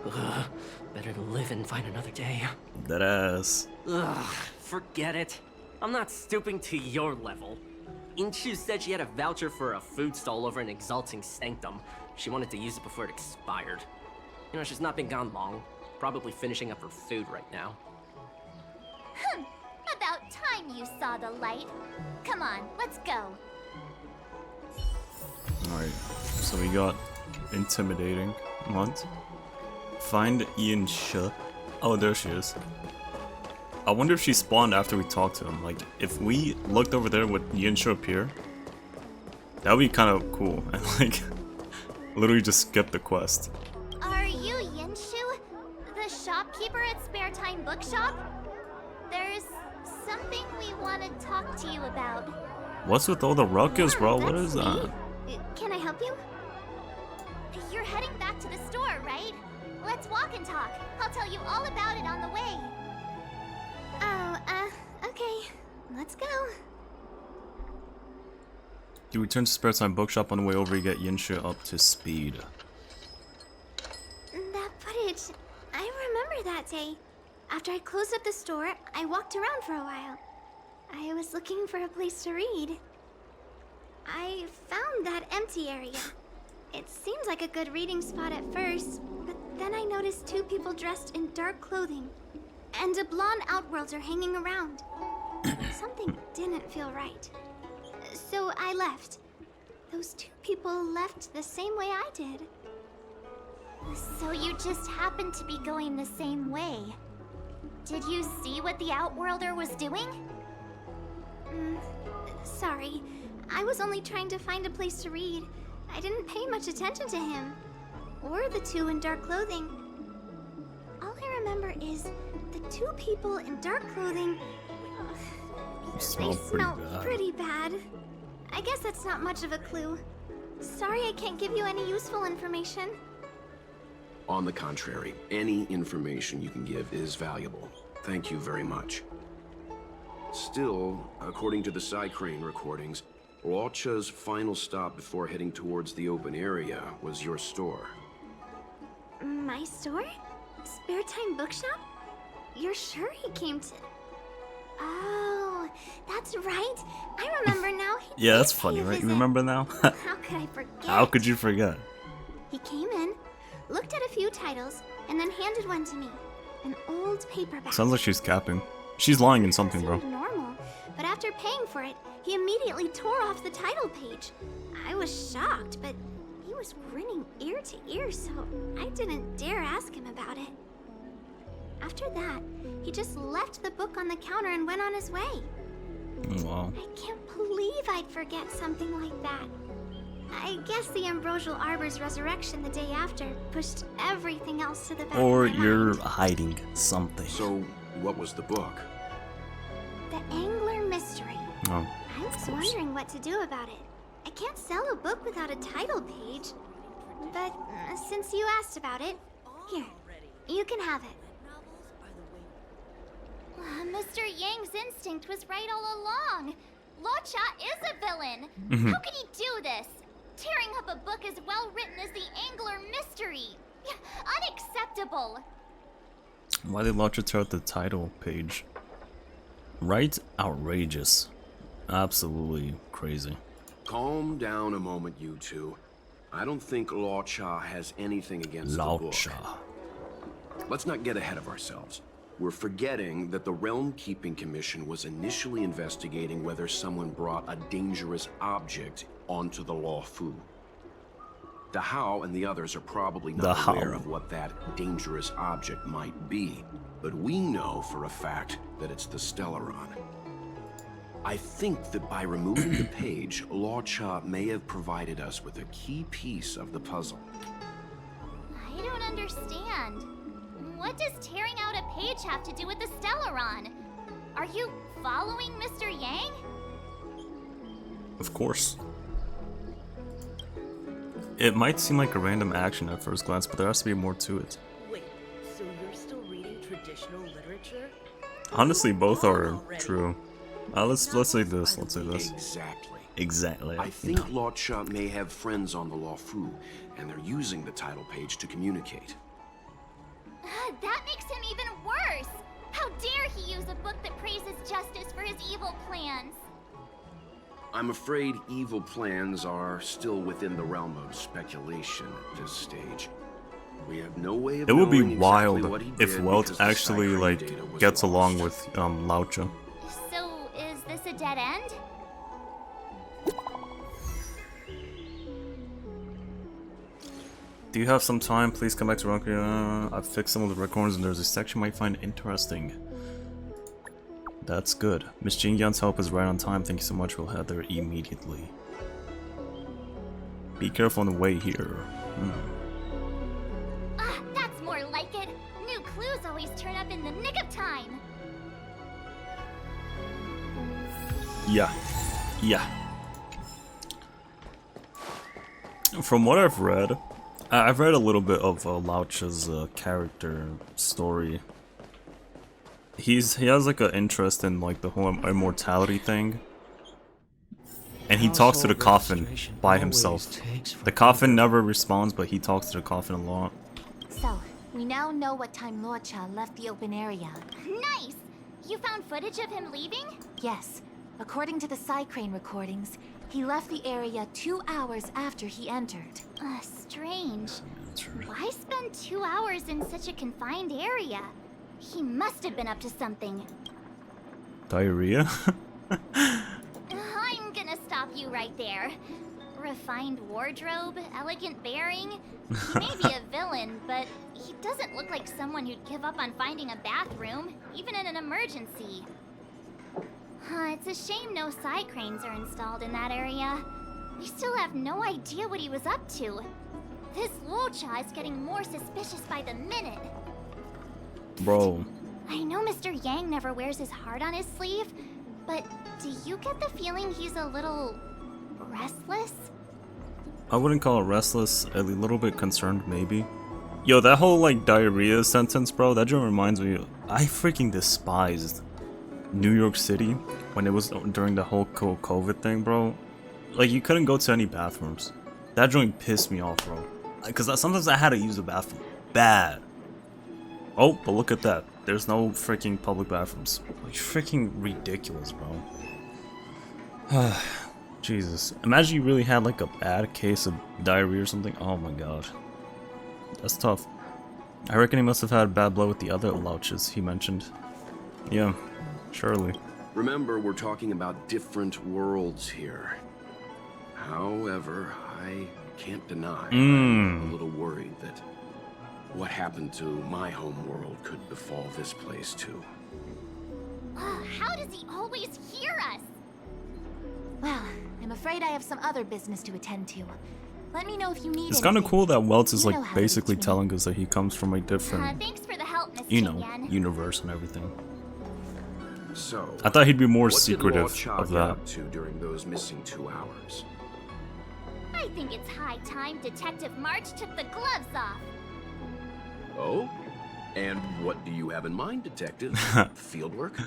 H: Ugh, better to live and find another day.
A: Dead ass.
H: Ugh, forget it. I'm not stooping to your level. Inchu said she had a voucher for a food stall over in Exalting Sanctum. She wanted to use it before it expired. You know, she's not been gone long. Probably finishing up her food right now.
F: About time you saw the light. Come on, let's go.
A: Alright, so we got intimidating. What? Find Ian Shu. Oh, there she is. I wonder if she spawned after we talked to him. Like, if we looked over there, would Ian Shu appear? That would be kind of cool. And like, literally just skip the quest.
F: Are you Yinshu, the shopkeeper at Spare Time Bookshop? There's something we want to talk to you about.
A: What's with all the ruckus, bro? What is that?
F: Can I help you? You're heading back to the store, right? Let's walk and talk. I'll tell you all about it on the way. Oh, okay. Let's go.
A: You return to Spare Time Bookshop. On the way over, you get Yinshu up to speed.
I: That footage, I remember that day. After I closed up the store, I walked around for a while. I was looking for a place to read. I found that empty area. It seemed like a good reading spot at first, but then I noticed two people dressed in dark clothing, and a blonde outworlder hanging around. Something didn't feel right. So I left. Those two people left the same way I did.
F: So you just happened to be going the same way. Did you see what the Outworlder was doing?
I: Sorry. I was only trying to find a place to read. I didn't pay much attention to him. Or the two in dark clothing. All I remember is the two people in dark clothing. They smell pretty bad. I guess that's not much of a clue. Sorry I can't give you any useful information.
E: On the contrary, any information you can give is valuable. Thank you very much. Still, according to the Psycrane recordings, Loucha's final stop before heading towards the open area was your store.
I: My store? Spare Time Bookshop? You're sure he came to... Oh, that's right. I remember now.
A: Yeah, that's
I: did pay
A: funny,
I: a
A: right? You
I: visit.
A: remember now?
I: How could I forget?
A: How could you forget?
I: He came in, looked at a few titles, and then handed one to me. An old paperback.
A: Sounds like she's capping. She's lying in something, bro.
I: Seemed normal, but after paying for it, he immediately tore off the title page. I was shocked, but he was grinning ear to ear, so I didn't dare ask him about it. After that, he just left the book on the counter and went on his way.
A: Wow.
I: I can't believe I'd forget something like that. I guess the Ambrosial Arbor's resurrection the day after pushed everything else to the back
A: Or
I: of my
A: you're
I: mind.
A: hiding something.
E: So, what was the book?
I: The Angler Mystery.
A: Oh,
I: I was wondering what to do about it. I can't sell a book without a title page. But since you asked about it, here, you can have it.
F: Mr. Yang's instinct was right all along. Loucha is a villain.
A: Mhm.
F: How could he do this? Tearing up a book as well written as the Angler Mystery. Unacceptable.
A: why did Loucha tear out the title page? Right? Outrageous. Absolutely crazy.
E: Calm down a moment, you two. I don't think Loucha has anything against the
A: Loucha.
E: book. Let's not get ahead of ourselves. We're forgetting that the Realm Keeping Commission was initially investigating whether someone brought a dangerous object onto the Law Fu. The How and the others are probably
A: The
E: not aware
A: How.
E: of what that dangerous object might be, but we know for a fact that it's the Stellaron. I think that by removing the page, Loucha may have provided us with a key piece of the puzzle.
F: I don't understand. What does tearing out a page have to do with the Stellaron? Are you following Mr. Yang?
A: Of course. It might seem like a random action at first glance, but there has to be more to it.
G: Wait, so you're still reading traditional literature?
A: Honestly, both are true. Let's say this. Let's say this.
E: Exactly.
A: Exactly.
E: I think Loucha may have friends on the Law Fu, and they're using the title page to communicate.
F: That makes him even worse! How dare he use a book that praises justice for his evil plans?
E: I'm afraid evil plans are still within the realm of speculation at this stage. We have no way of
A: It would be
E: knowing exactly
A: wild
E: what he
A: if
E: did
A: Welt
E: because the
A: actually
E: Cycrane
A: like
E: data was
A: gets along
E: lost.
A: with Loucha.
F: So, is this a dead end?
A: Do you have some time? Please come back to Rocky. I've fixed some of the recordings and there's a section you might find interesting. That's good. Miss Jingyan's help is right on time. Thank you so much. We'll head there immediately. Be careful on the way here.
F: That's more like it. New clues always turn up in the nick of time.
A: Yeah. Yeah. From what I've read a little bit of Loucha's character story. He has like an interest in like the whole immortality thing. And he talks to the coffin by himself. The coffin never responds, but he talks to the coffin a lot.
D: So, we now know what time Loucha left the open area.
F: Nice! You found footage of him leaving?
D: Yes, according to the Cycrane recordings, he left the area 2 hours after he entered.
F: Strange. Why spend 2 hours in such a confined area? He must have been up to something.
A: Diarrhea?
F: I'm gonna stop you right there. Refined wardrobe, elegant bearing. He may be a villain, but he doesn't look like someone who'd give up on finding a bathroom, even in an emergency. It's a shame no Cycranes are installed in that area. We still have no idea what he was up to. This Loucha is getting more suspicious by the minute.
A: Bro.
F: I know Mr. Yang never wears his heart on his sleeve, but do you get the feeling he's a little restless?
A: I wouldn't call it restless, a little bit concerned maybe. Yo, that whole like diarrhea sentence, bro, that just reminds me, I freaking despised New York City when it was during the whole COVID thing, bro. Like, you couldn't go to any bathrooms. That joint pissed me off, bro. Because sometimes I had to use the bathroom. Bad. Oh, but look at that. There's no freaking public bathrooms. Like, freaking ridiculous, bro. Jesus. Imagine you really had like a bad case of diarrhea or something. Oh my god. That's tough. I reckon he must have had bad blood with the other Louchas he mentioned. Yeah, surely.
E: Remember, we're talking about different worlds here. However, I can't deny I'm a little worried that What happened to my home world could befall this place too.
F: How does he always hear us?
D: Well, I'm afraid I have some other business to attend to. Let me know if you need
A: It's kind of
D: anything.
A: cool that Welts is
D: You
A: like
D: know how to
A: basically
D: reach me.
A: telling us that he comes from a different,
F: Thanks for the help, Mr.
A: you know,
F: Yen.
A: universe and everything.
E: So,
A: I thought he'd be more
E: what did
A: secretive
E: Loucha
A: of
E: get
A: that.
E: up to during those missing 2 hours?
F: I think it's high time Detective March took the gloves off.
E: Oh? And what do you have in mind, Detective? Fieldwork?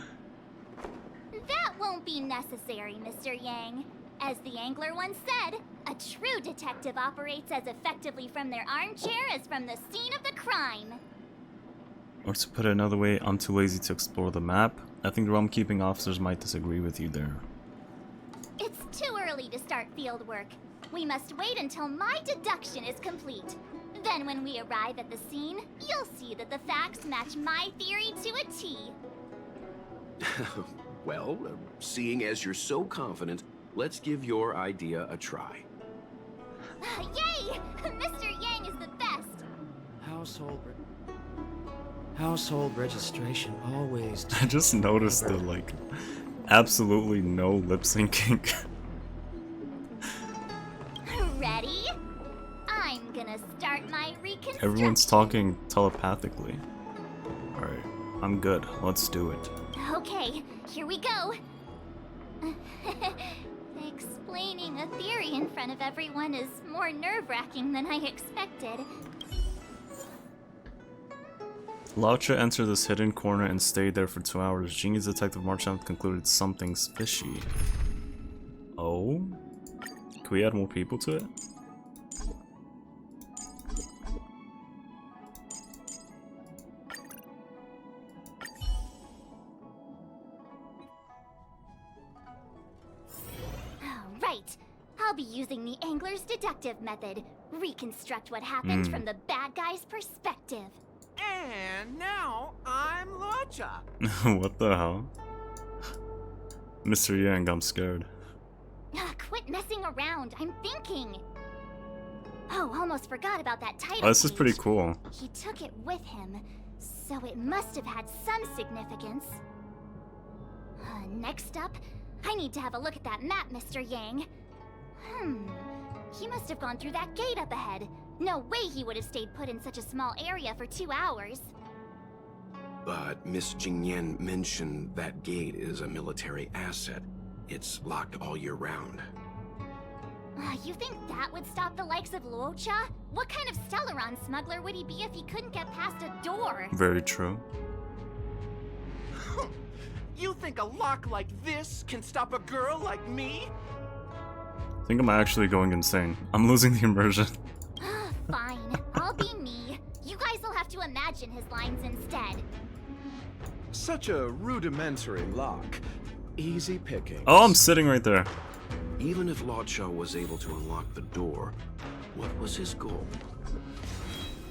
F: That won't be necessary, Mr. Yang. As the angler once said, a true detective operates as effectively from their armchair as from the scene of the crime.
A: Or to put it another way, I'm too lazy to explore the map. I think the realm-keeping officers might disagree with you there.
F: It's too early to start field work. We must wait until my deduction is complete. Then when we arrive at the scene, you'll see that the facts match my theory to a T.
E: Well, seeing as you're so confident, let's give your idea a try.
F: Yay! Mr. Yang is the best!
B: Household registration always.
A: I just noticed the like absolutely no lip syncing.
F: Ready? I'm gonna start my reconstruction.
A: Everyone's talking telepathically. Alright, I'm good. Let's do it.
F: Okay, here we go. Explaining a theory in front of everyone is more nerve-wracking than I expected.
A: Loucha entered this hidden corner and stayed there for 2 hours. Genius Detective Marchand concluded something's fishy. Oh? Can we add more people to it?
F: Right. I'll be using the angler's deductive method. Reconstruct what happened from the bad guy's perspective.
J: And now I'm Loucha.
A: What the hell? Mr. Yang, I'm scared.
F: Quit messing around. I'm thinking. Oh, almost forgot about that title.
A: Oh, this is
F: page.
A: pretty cool.
F: He took it with him, so it must have had some significance. Next up, I need to have a look at that map, Mr. Yang. He must have gone through that gate up ahead. No way he would have stayed put in such a small area for 2 hours.
E: But Miss Jingyan mentioned that gate is a military asset. It's locked all year round.
F: You think that would stop the likes of Loucha? What kind of Stellaron smuggler would he be if he couldn't get past a door?
A: Very true.
J: You think a lock like this can stop a girl like me?
A: I think I'm actually going insane. I'm losing the immersion.
F: Fine, I'll be me. You guys will have to imagine his lines instead.
K: Such a rudimentary lock. Easy picking.
A: Oh, I'm sitting right there.
E: Even if Loucha was able to unlock the door, what was his goal?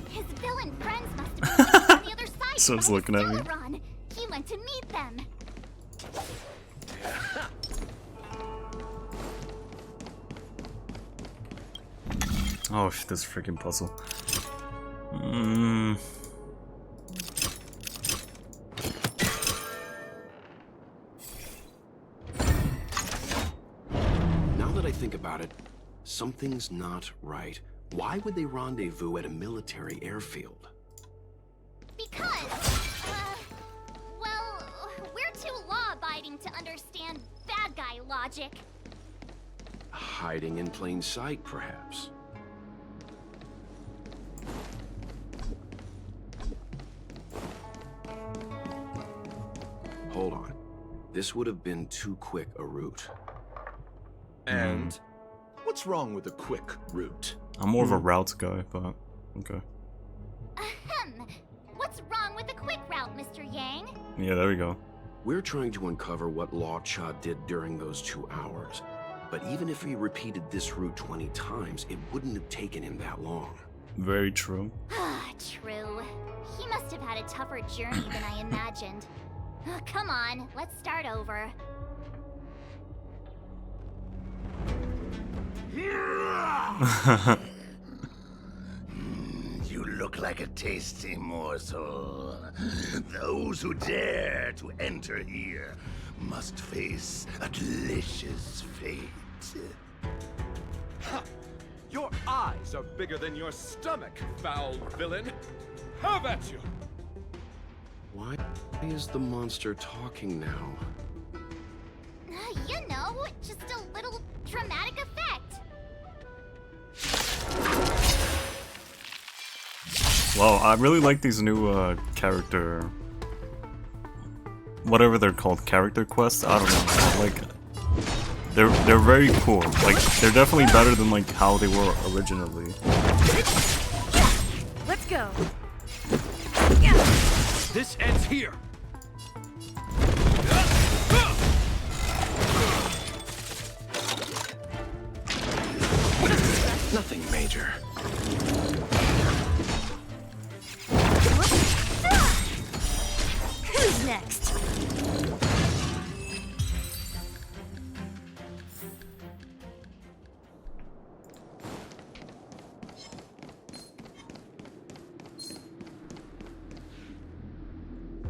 F: His villain friends must have been waiting on the other side.
A: So it's
F: by the
A: looking at me.
F: Stellaron. He went to meet them.
A: Oh, this freaking puzzle.
E: Now that I think about it, something's not right. Why would they rendezvous at a military airfield?
F: Because, well, we're too law-abiding to understand bad guy logic.
E: Hiding in plain sight, perhaps. Hold on. This would have been too quick a route.
K: And what's wrong with a quick route?
A: I'm more of a route guy, but okay.
F: Ahem. What's wrong with a quick route, Mr. Yang?
A: Yeah, there we go.
E: We're trying to uncover what Loucha did during those 2 hours. But even if he repeated this route 20 times, it wouldn't have taken him that long.
A: Very true.
F: True. He must have had a tougher journey than I imagined. Come on, let's start over.
E: You look like
L: like a tasty morsel. Those who dare to enter here must face a delicious fate.
K: Ha! Your eyes are bigger than your stomach, foul villain. Have at you!
E: Why is the monster talking now?
F: You know, just a little dramatic effect.
A: Well, I really like these new character, whatever they're called, character quests. I don't know. Like, they're very cool. Like, they're definitely better than like how they were originally.
G: Let's go.
K: This ends here.
E: Nothing major.
G: Who's next?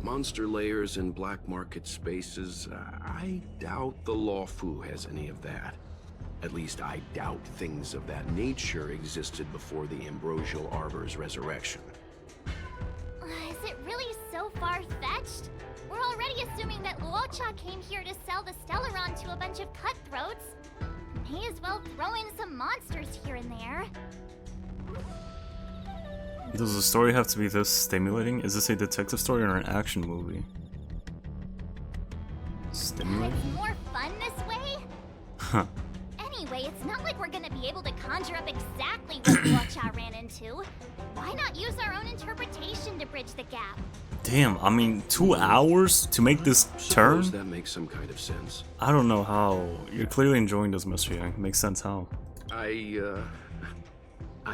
E: Monster layers in black market spaces, I doubt the Lawfu has any of that. At least I doubt things of that nature existed before the Ambrosial Arbor's resurrection.
F: Is it really so far-fetched? We're already assuming that Loucha came here to sell the Stellaron to a bunch of cutthroats. May as well throw in some monsters here and there.
A: Does the story have to be this stimulating? Is this a detective story or an action movie? Stimulating?
F: It's more fun this way?
A: Huh.
F: Anyway, it's not like we're gonna be able to conjure up exactly what Loucha ran into. Why not use our own interpretation to bridge the gap?
A: Damn, I mean, 2 hours to make this turn?
E: Suppose that makes some kind of sense.
A: I don't know how. You're clearly enjoying this, Mr. Yang. Makes sense how.
E: I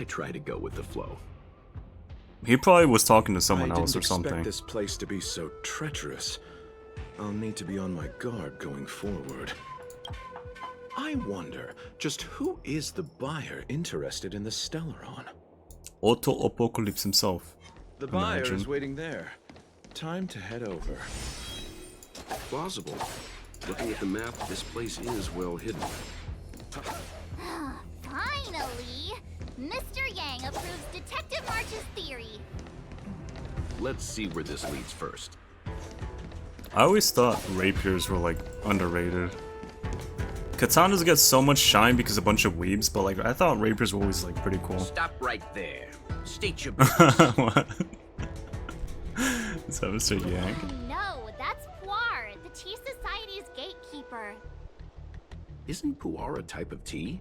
E: try to go with the flow.
A: He probably was talking to someone else or
K: I didn't
A: something.
K: expect this place to be so treacherous. I'll need to be on my guard going forward. I wonder, just who is the buyer interested in the Stellaron?
A: Otto Apocalypse himself.
K: The buyer
A: Imagine.
K: is waiting there. Time to head over.
E: Plausible. Looking at the map, this place is well hidden.
F: Finally! Mr. Yang approves Detective March's theory.
E: Let's see where this leads first.
A: I always thought rapiers were like underrated. Katanas get so much shine because a bunch of weebs, but like I thought rapiers were always like pretty cool.
L: Stop right there. State your
A: What? Is that Mr. Yang?
F: No, that's Puar, the Tea Society's gatekeeper.
E: Isn't puar a type of tea?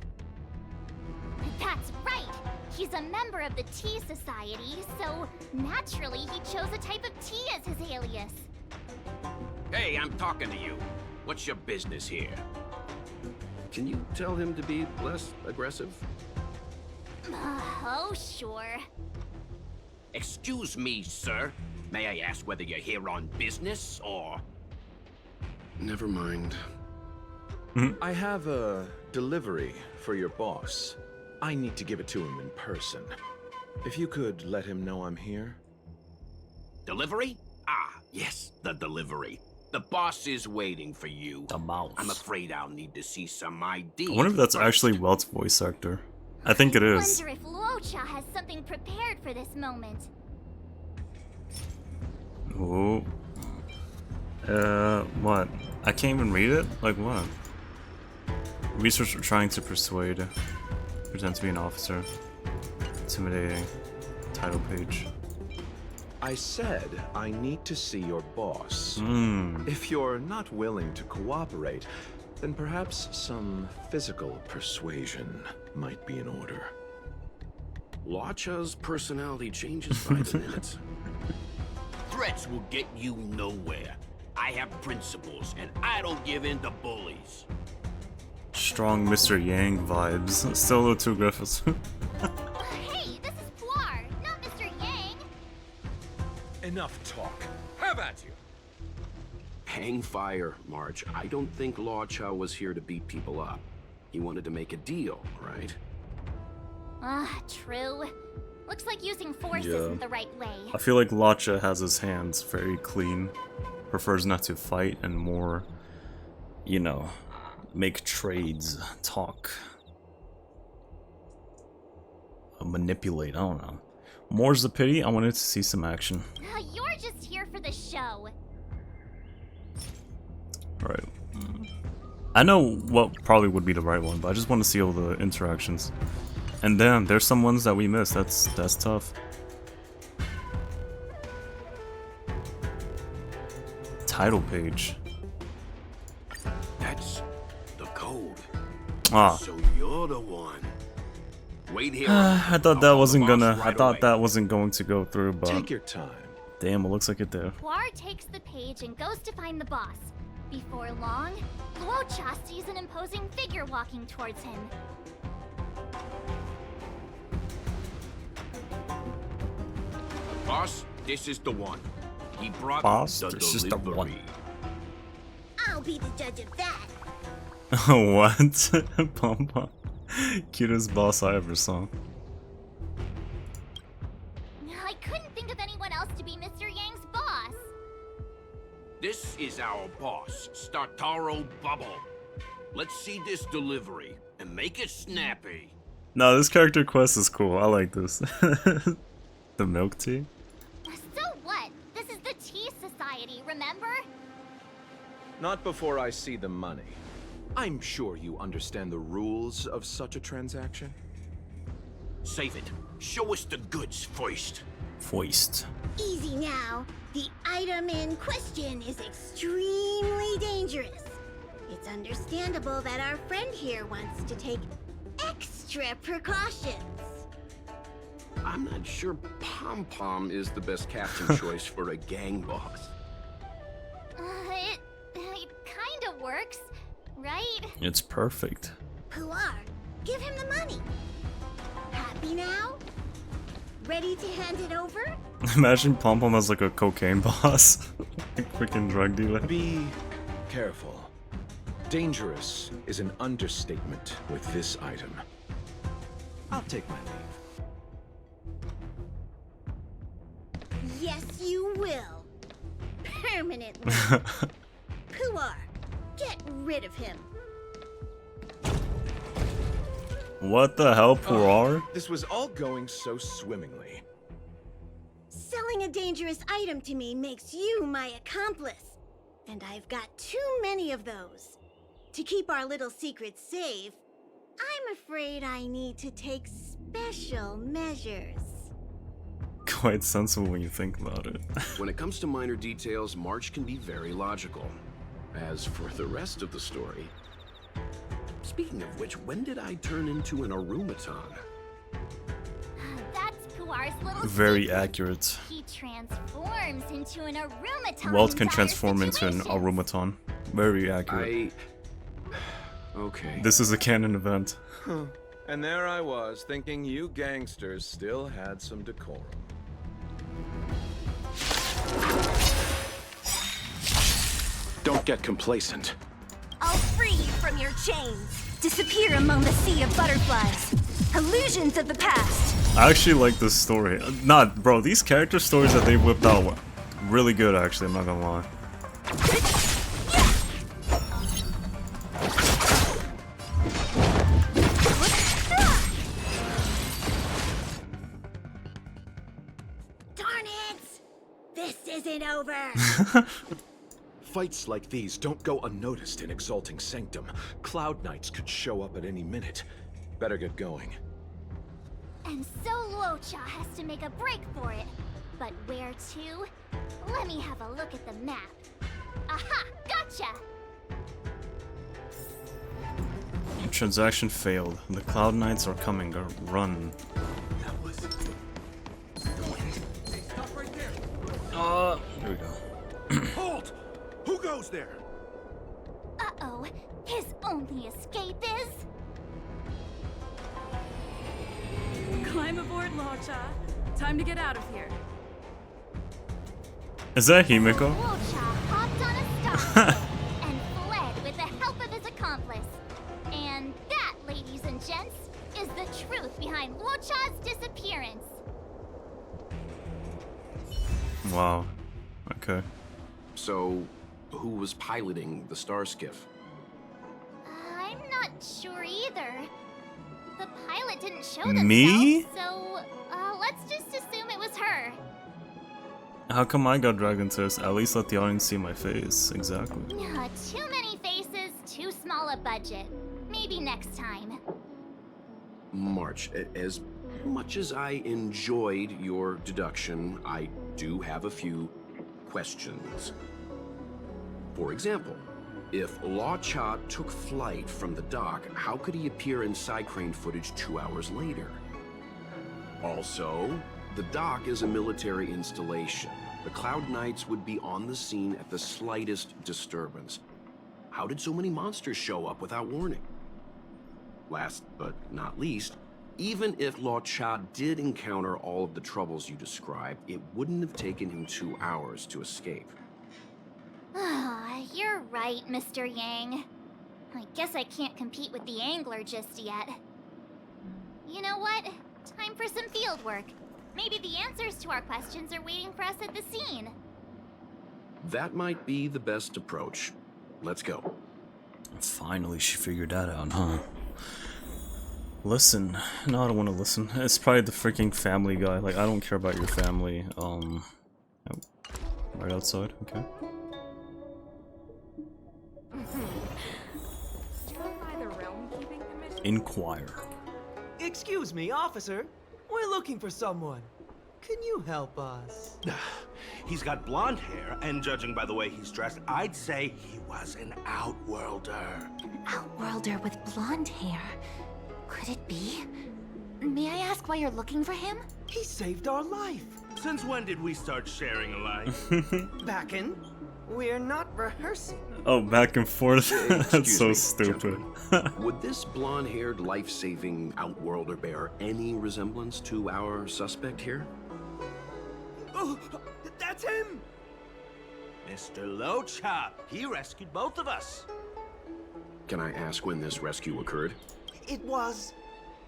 F: That's right! He's a member of the Tea Society, so naturally he chose a type of tea as his alias.
L: Hey, I'm talking to you. What's your business here?
E: Can you tell him to be less aggressive?
F: Oh, sure.
L: Excuse me, sir. May I ask whether you're here on business, or...
E: Never mind.
K: I have a delivery for your boss. I need to give it to him in person. If you could let him know I'm here.
L: Delivery? Ah, yes, the delivery. The boss is waiting for you.
A: The mouse.
L: I'm afraid I'll need to see some ID.
A: I wonder if that's
L: first.
A: actually Welt's voice actor. I think it is.
F: I wonder if Loucha has something prepared for this moment.
A: Oh. What? I can't even read it? Like what? Researcher trying to persuade. Pretend to be an officer. Intimidating. Title page.
K: I said I need to see your boss. If you're not willing to cooperate, then perhaps some physical persuasion might be in order.
E: Loucha's personality changes by the minute.
L: Threats will get you nowhere. I have principles, and I don't give in to bullies.
A: Strong Mr. Yang vibes. Still a little too aggressive.
F: Hey, this is Puar, not Mr. Yang.
K: Enough talk. Have at you.
E: Hang fire, March. I don't think Loucha was here to beat people up. He wanted to make a deal, right?
F: True. Looks like using force
A: Yeah.
F: isn't the right way.
A: I feel like Loucha has his hands very clean. Prefers not to fight and more, you know, make trades, talk. Manipulate, I don't know. More's the pity, I wanted to see some action.
F: You're just here for the show.
A: Right. I know what probably would be the right one, but I just want to see all the interactions. And then there's some ones that we missed. That's tough. Title page.
E: That's the code.
A: Ah.
E: So you're the one. Wait here.
A: I thought that wasn't gonna. I thought that wasn't going to go through, but
K: Take your time.
A: damn, it looks like it did.
F: Puar takes the page and goes to find the boss. Before long, Loucha sees an imposing figure walking towards him.
E: Boss, this is the one. He brought
A: Boss,
E: the
A: this is the
E: delivery.
A: one.
I: I'll be the judge of that.
A: What? Pom Pom. Cutest boss I ever saw.
F: I couldn't think of anyone else to be Mr. Yang's boss.
E: This is our boss, Startaro Bubble. Let's see this delivery and make it snappy.
A: No, this character quest is cool. I like this. The milk tea?
F: So what? This is the Tea Society, remember?
K: Not before I see the money. I'm sure you understand the rules of such a transaction.
E: Save it. Show us the goods first.
A: Foist.
I: Easy now. The item in question is extremely dangerous. It's understandable that our friend here wants to take extra precautions.
E: I'm not sure Pom Pom is the best captain choice for a gang boss.
F: It kind of works, right?
A: It's perfect.
I: Puar, give him the money. Happy now? Ready to hand it over?
A: Imagine Pom Pom as like a cocaine boss. Like freaking drug dealer.
K: Be careful. Dangerous is an understatement with this item. I'll take my leave.
I: Yes, you will. Permanently. Puar, get rid of him.
A: What the hell, Puar?
K: This was all going so swimmingly.
I: Selling a dangerous item to me makes you my accomplice. And I've got too many of those. To keep our little secret safe, I'm afraid I need to take special measures.
A: Quite sensible when you think about it.
E: When it comes to minor details, March can be very logical. As for the rest of the story... Speaking of which, when did I turn into an arumaton?
F: That's Puar's little
A: Very
F: secret.
A: accurate.
F: He transforms into an arumaton.
A: Welt can
F: in dire
A: transform into an
F: situations.
A: arumaton. Very accurate.
E: Okay.
A: This is a canon event.
K: Huh. And there I was, thinking you gangsters still had some decorum. Don't get complacent.
M: I'll free you from your chains. Disappear among the sea of butterflies. Illusions of the past.
A: I actually like this story. Bro, these character stories that they whipped out were really good, actually, I'm not gonna lie.
I: Darn it! This isn't over.
K: Fights like these don't go unnoticed in Exalting Sanctum. Cloud Knights could show up at any minute. Better get going.
F: And so Loucha has to make a break for it. But where to? Let me have a look at the map. Aha! Gotcha!
A: Transaction failed. The Cloud Knights are coming. Run. Here we go.
L: Halt! Who goes there?
F: Uh-oh. His only escape is...
N: Climb aboard, Loucha. Time to get out of here.
A: Is that Himiko?
F: Loucha hopped on a star and fled with the help of his accomplice. And that, ladies and gents, is the truth behind Loucha's disappearance.
A: Wow. Okay.
E: So, who was piloting the star skiff?
F: I'm not sure either. The pilot didn't show
A: Me?
F: themselves, so let's just assume it was her.
A: How come I got dragged into this? At least let the audience see my face. Exactly.
F: Too many faces, too small a budget. Maybe next time.
E: March, as much as I enjoyed your deduction, I do have a few questions. For example, if Loucha took flight from the dock, how could he appear in side crane footage 2 hours later? Also, the dock is a military installation. The Cloud Knights would be on the scene at the slightest disturbance. How did so many monsters show up without warning? Last but not least, even if Loucha did encounter all of the troubles you described, it wouldn't have taken him 2 hours to escape.
F: You're right, Mr. Yang. I guess I can't compete with the angler just yet. You know what? Time for some field work. Maybe the answers to our questions are waiting for us at the scene.
E: That might be the best approach. Let's go.
A: Finally, she figured that out, huh? Listen. No, I don't want to listen. It's probably the freaking Family Guy. Like, I don't care about your family. Right outside, okay. Inquire.
O: Excuse me, officer. We're looking for someone. Can you help us?
L: He's got blonde hair, and judging by the way he's dressed, I'd say he was an outworlder.
D: Outworlder with blonde hair. Could it be? May I ask why you're looking for him?
O: He saved our life.
L: Since when did we start sharing a life?
O: Back in? We're not rehearsing.
A: Oh, back and forth. That's
E: Excuse
A: so
E: me,
A: stupid.
E: Would this blonde-haired, life-saving outworlder bear any resemblance to our suspect here?
O: Oh, that's him!
L: Mr. Loucha, he rescued both of us.
E: Can I ask when this rescue occurred?
O: It was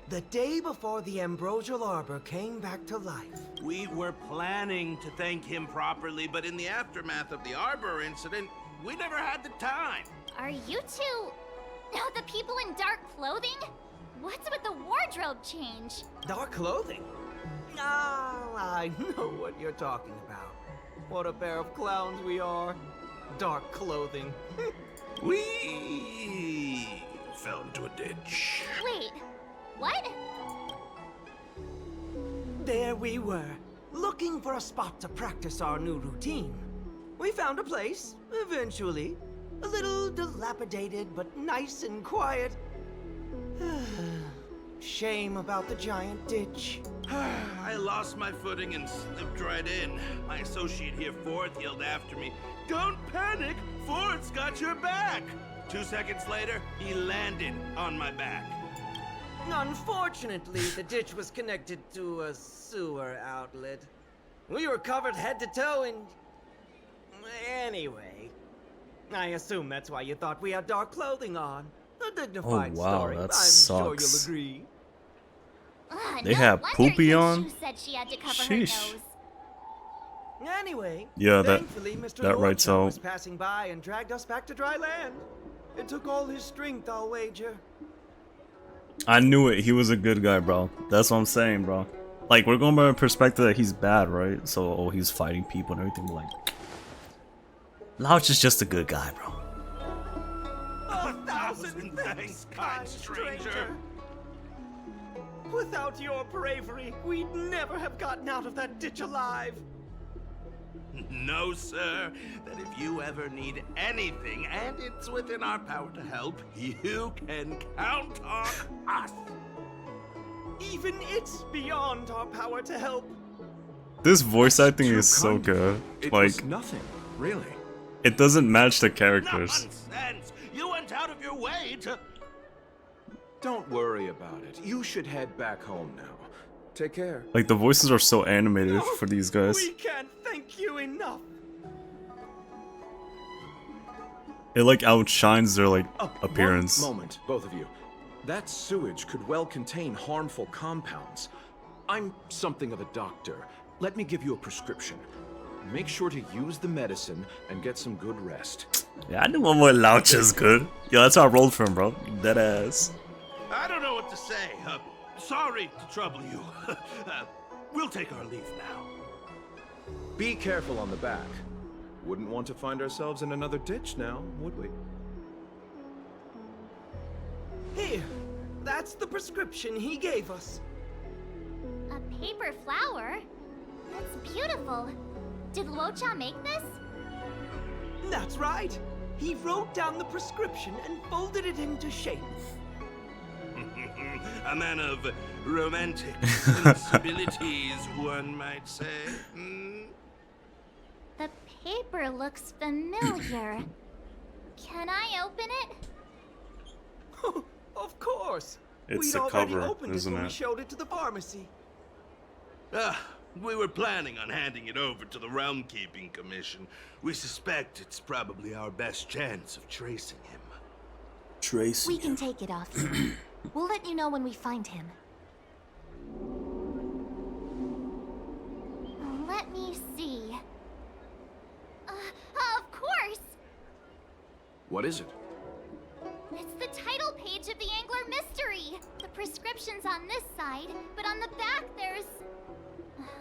O: the day before the Ambrosial Arbor came back to life.
L: We were planning to thank him properly, but in the aftermath of the Arbor incident, we never had the time.
F: Are you two... the people in dark clothing? What's with the wardrobe change?
O: Dark clothing? Ah, I know what you're talking about. What a pair of clowns we are. Dark clothing.
L: We fell into a ditch.
F: Wait, what?
O: There we were, looking for a spot to practice our new routine. We found a place, eventually. A little dilapidated, but nice and quiet. Shame about the giant ditch.
L: I lost my footing and slipped right in. My associate here, Fourth, yelled after me, "Don't panic! Fourth's got your back!" 2 seconds later, he landed on my back.
O: Unfortunately, the ditch was connected to a sewer outlet. We were covered head to toe in... Anyway, I assume that's why you thought we had dark clothing on. A dignified story.
A: That
O: I'm
A: sucks.
O: sure you'll agree.
A: They have poopy on?
F: Said she had to cover
A: Sheesh.
F: her nose.
O: Anyway,
A: Yeah,
O: thankfully, Mr.
A: that writes
O: Loucha
A: out.
O: was passing by and dragged us back to dry land. It took all his strength, I'll wager.
A: I knew it. He was a good guy, bro. That's what I'm saying, bro. Like, we're going by the perspective that he's bad, right? So, oh, he's fighting people and everything. Like, Louch is just a good guy, bro.
O: 1,000 thanks, kind stranger. Without your bravery, we'd never have gotten out of that ditch alive.
L: No, sir. That if you ever need anything, and it's within our power to help, you can count on us.
O: Even it's beyond our power to help.
A: This voice acting is so good.
K: It
A: Like,
K: was nothing, really.
A: it doesn't match the characters.
L: Nonsense! You went out of your way to...
K: Don't worry about it. You should head back home now. Take care.
A: Like, the voices are so animated for these guys.
O: We can't thank you enough.
A: It like outshines their like appearance.
K: One moment, both of you. That sewage could well contain harmful compounds. I'm something of a doctor. Let me give you a prescription. make sure to use the medicine and get some good rest.
A: Yeah, I knew one more Loucha's good. Yo, that's how I rolled for him, bro. Dead ass.
L: I don't know what to say. Sorry to trouble you. We'll take our leave now.
K: Be careful on the back. Wouldn't want to find ourselves in another ditch now, would we?
O: Here, that's the prescription he gave us.
F: A paper flower? That's beautiful. Did Loucha make this?
O: That's right. He wrote down the prescription and folded it into shape.
L: A man of romantic sensibilities, one might say.
F: The paper looks familiar. Can I open it?
O: Of course.
A: It's
O: We'd
A: the
O: already
A: cover,
O: opened
A: isn't
O: when we
A: it?
O: showed it to the pharmacy.
L: We were planning on handing it over to the Realm Keeping Commission. We suspect it's probably our best chance of tracing him.
A: Tracing
D: We can take it off. We'll let you know when we find him.
F: Let me see. Of course!
E: What is it?
F: It's the title page of the Angler Mystery. The prescription's on this side, but on the back there's...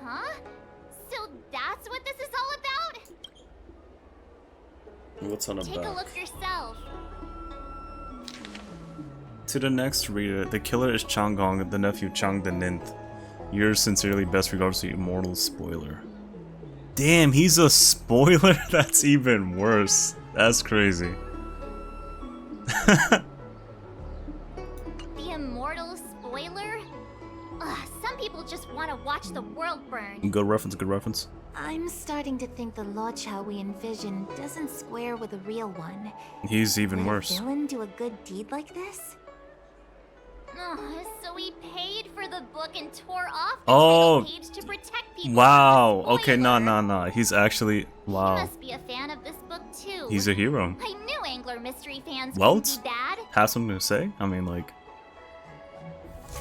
F: Huh? So that's what this is all about?
A: What's on the
F: Take
A: back?
F: a look yourself.
A: To the next reader, the killer is Changgong, the nephew Chang the Ninth. Yours sincerely, best regards to Immortal Spoiler. Damn, he's a spoiler? That's even worse. That's crazy.
F: The Immortal Spoiler? Some people just want to watch the world burn.
A: Good reference, good reference.
D: I'm starting to think the Loucha we envision doesn't square with the real one.
A: He's even
D: Would
A: worse.
D: a villain do a good deed like this?
F: So he paid for the book and tore off the
A: Oh,
F: title page to protect people.
A: wow.
F: from the
A: Okay,
F: spoiler.
A: no. He's actually...
F: He
A: Wow.
F: must be a fan of this book too.
A: He's a hero.
F: I knew Angler Mystery fans
A: Welt?
F: couldn't be bad.
A: Have something to say? I mean, like...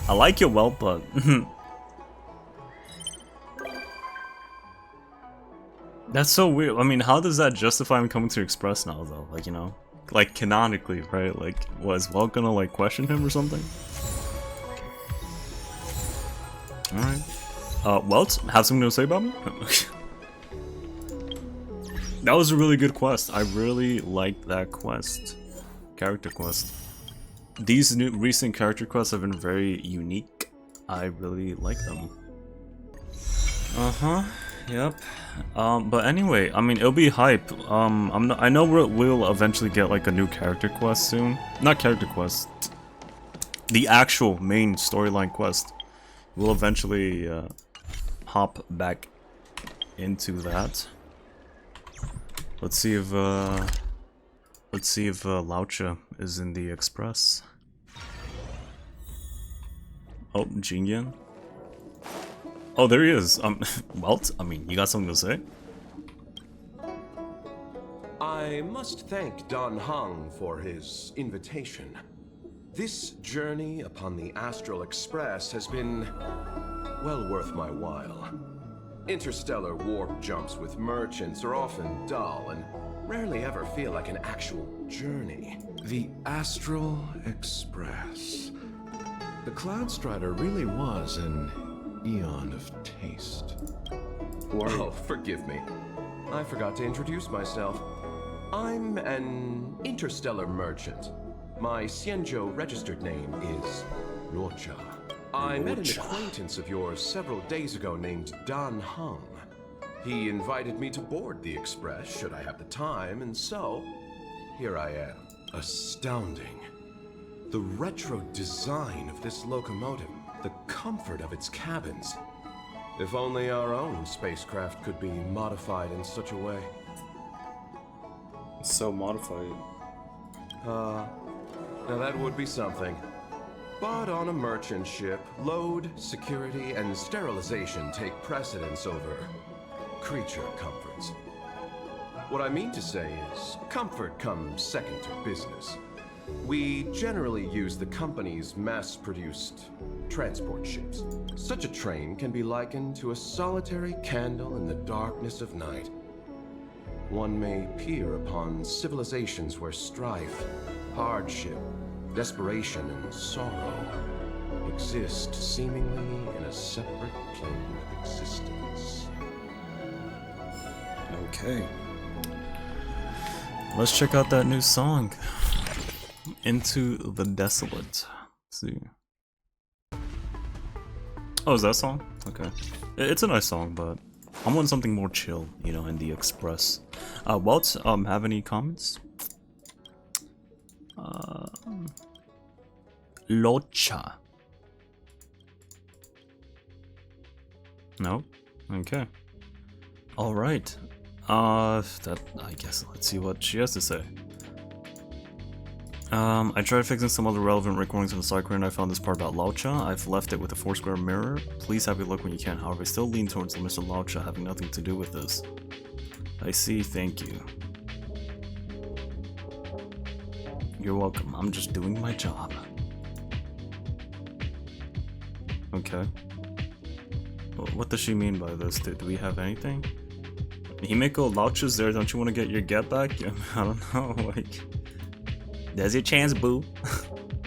A: I like your Welt, but... That's so weird. I mean, how does that justify him coming to Express now, though? Like, you know? Like, canonically, right? Like, was Welt gonna, like, question him or something? Alright. Welt, have something to say about me? That was a really good quest. I really liked that quest. Character quest. These new recent character quests have been very unique. I really like them. Yep. But anyway, I mean, it'll be hype. I know we'll eventually get like a new character quest soon. Not character quest. The actual main storyline quest. We'll eventually hop back into that. Let's see if Loucha is in the Express. Oh, Jingyan. Oh, there he is. Welt, I mean, you got something to say?
K: I must thank Don Hung for his invitation. This journey upon the Astral Express has been well worth my while. Interstellar warp jumps with merchants are often dull and rarely ever feel like an actual journey. The Astral Express. The Cloudstrider really was an eon of taste. Oh, forgive me. I forgot to introduce myself. I'm an interstellar merchant. My Xianzhou registered name is Loucha. I met an acquaintance of yours several days ago named Don Hung. He invited me to board the Express should I have the time, and so here I am. Astounding. The retro design of this locomotive, the comfort of its cabins. If only our own spacecraft could be modified in such a way.
A: So modified.
K: Now that would be something. But on a merchant ship, load, security, and sterilization take precedence over creature comforts. What I mean to say is, comfort comes second to business. We generally use the company's mass-produced transport ships. Such a train can be likened to a solitary candle in the darkness of night.
E: one may peer upon civilizations where strife, hardship, desperation, and sorrow exist seemingly in a separate plane of existence.
A: Okay. Let's check out that new song. Into the Desolate. Let's see. Oh, is that song? Okay. It's a nice song, but I want something more chill, you know, in the Express. Walt, have any comments? Loucha. No? Okay. Alright. That, I guess, let's see what she has to say. I tried fixing some other relevant recordings on the side and I found this part about Loucha. I've left it with a 4-square mirror. Please have a look when you can. However, I still lean towards Mr. Loucha having nothing to do with this. I see, thank you. You're welcome. I'm just doing my job. Okay. What does she mean by this? Do we have anything? Himeko, Loucha's there. Don't you want to get your get back? I don't know, like... There's your chance, boo.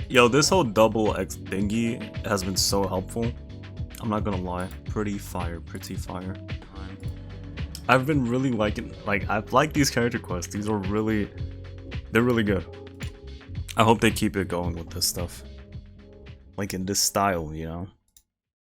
A: Yo, this whole double X thingy has been so helpful. I'm not gonna lie. Pretty fire, pretty fire. I've been really liking, I've liked these character quests. These are really, they're really good. I hope they keep it going with this stuff. Like in this style, you know?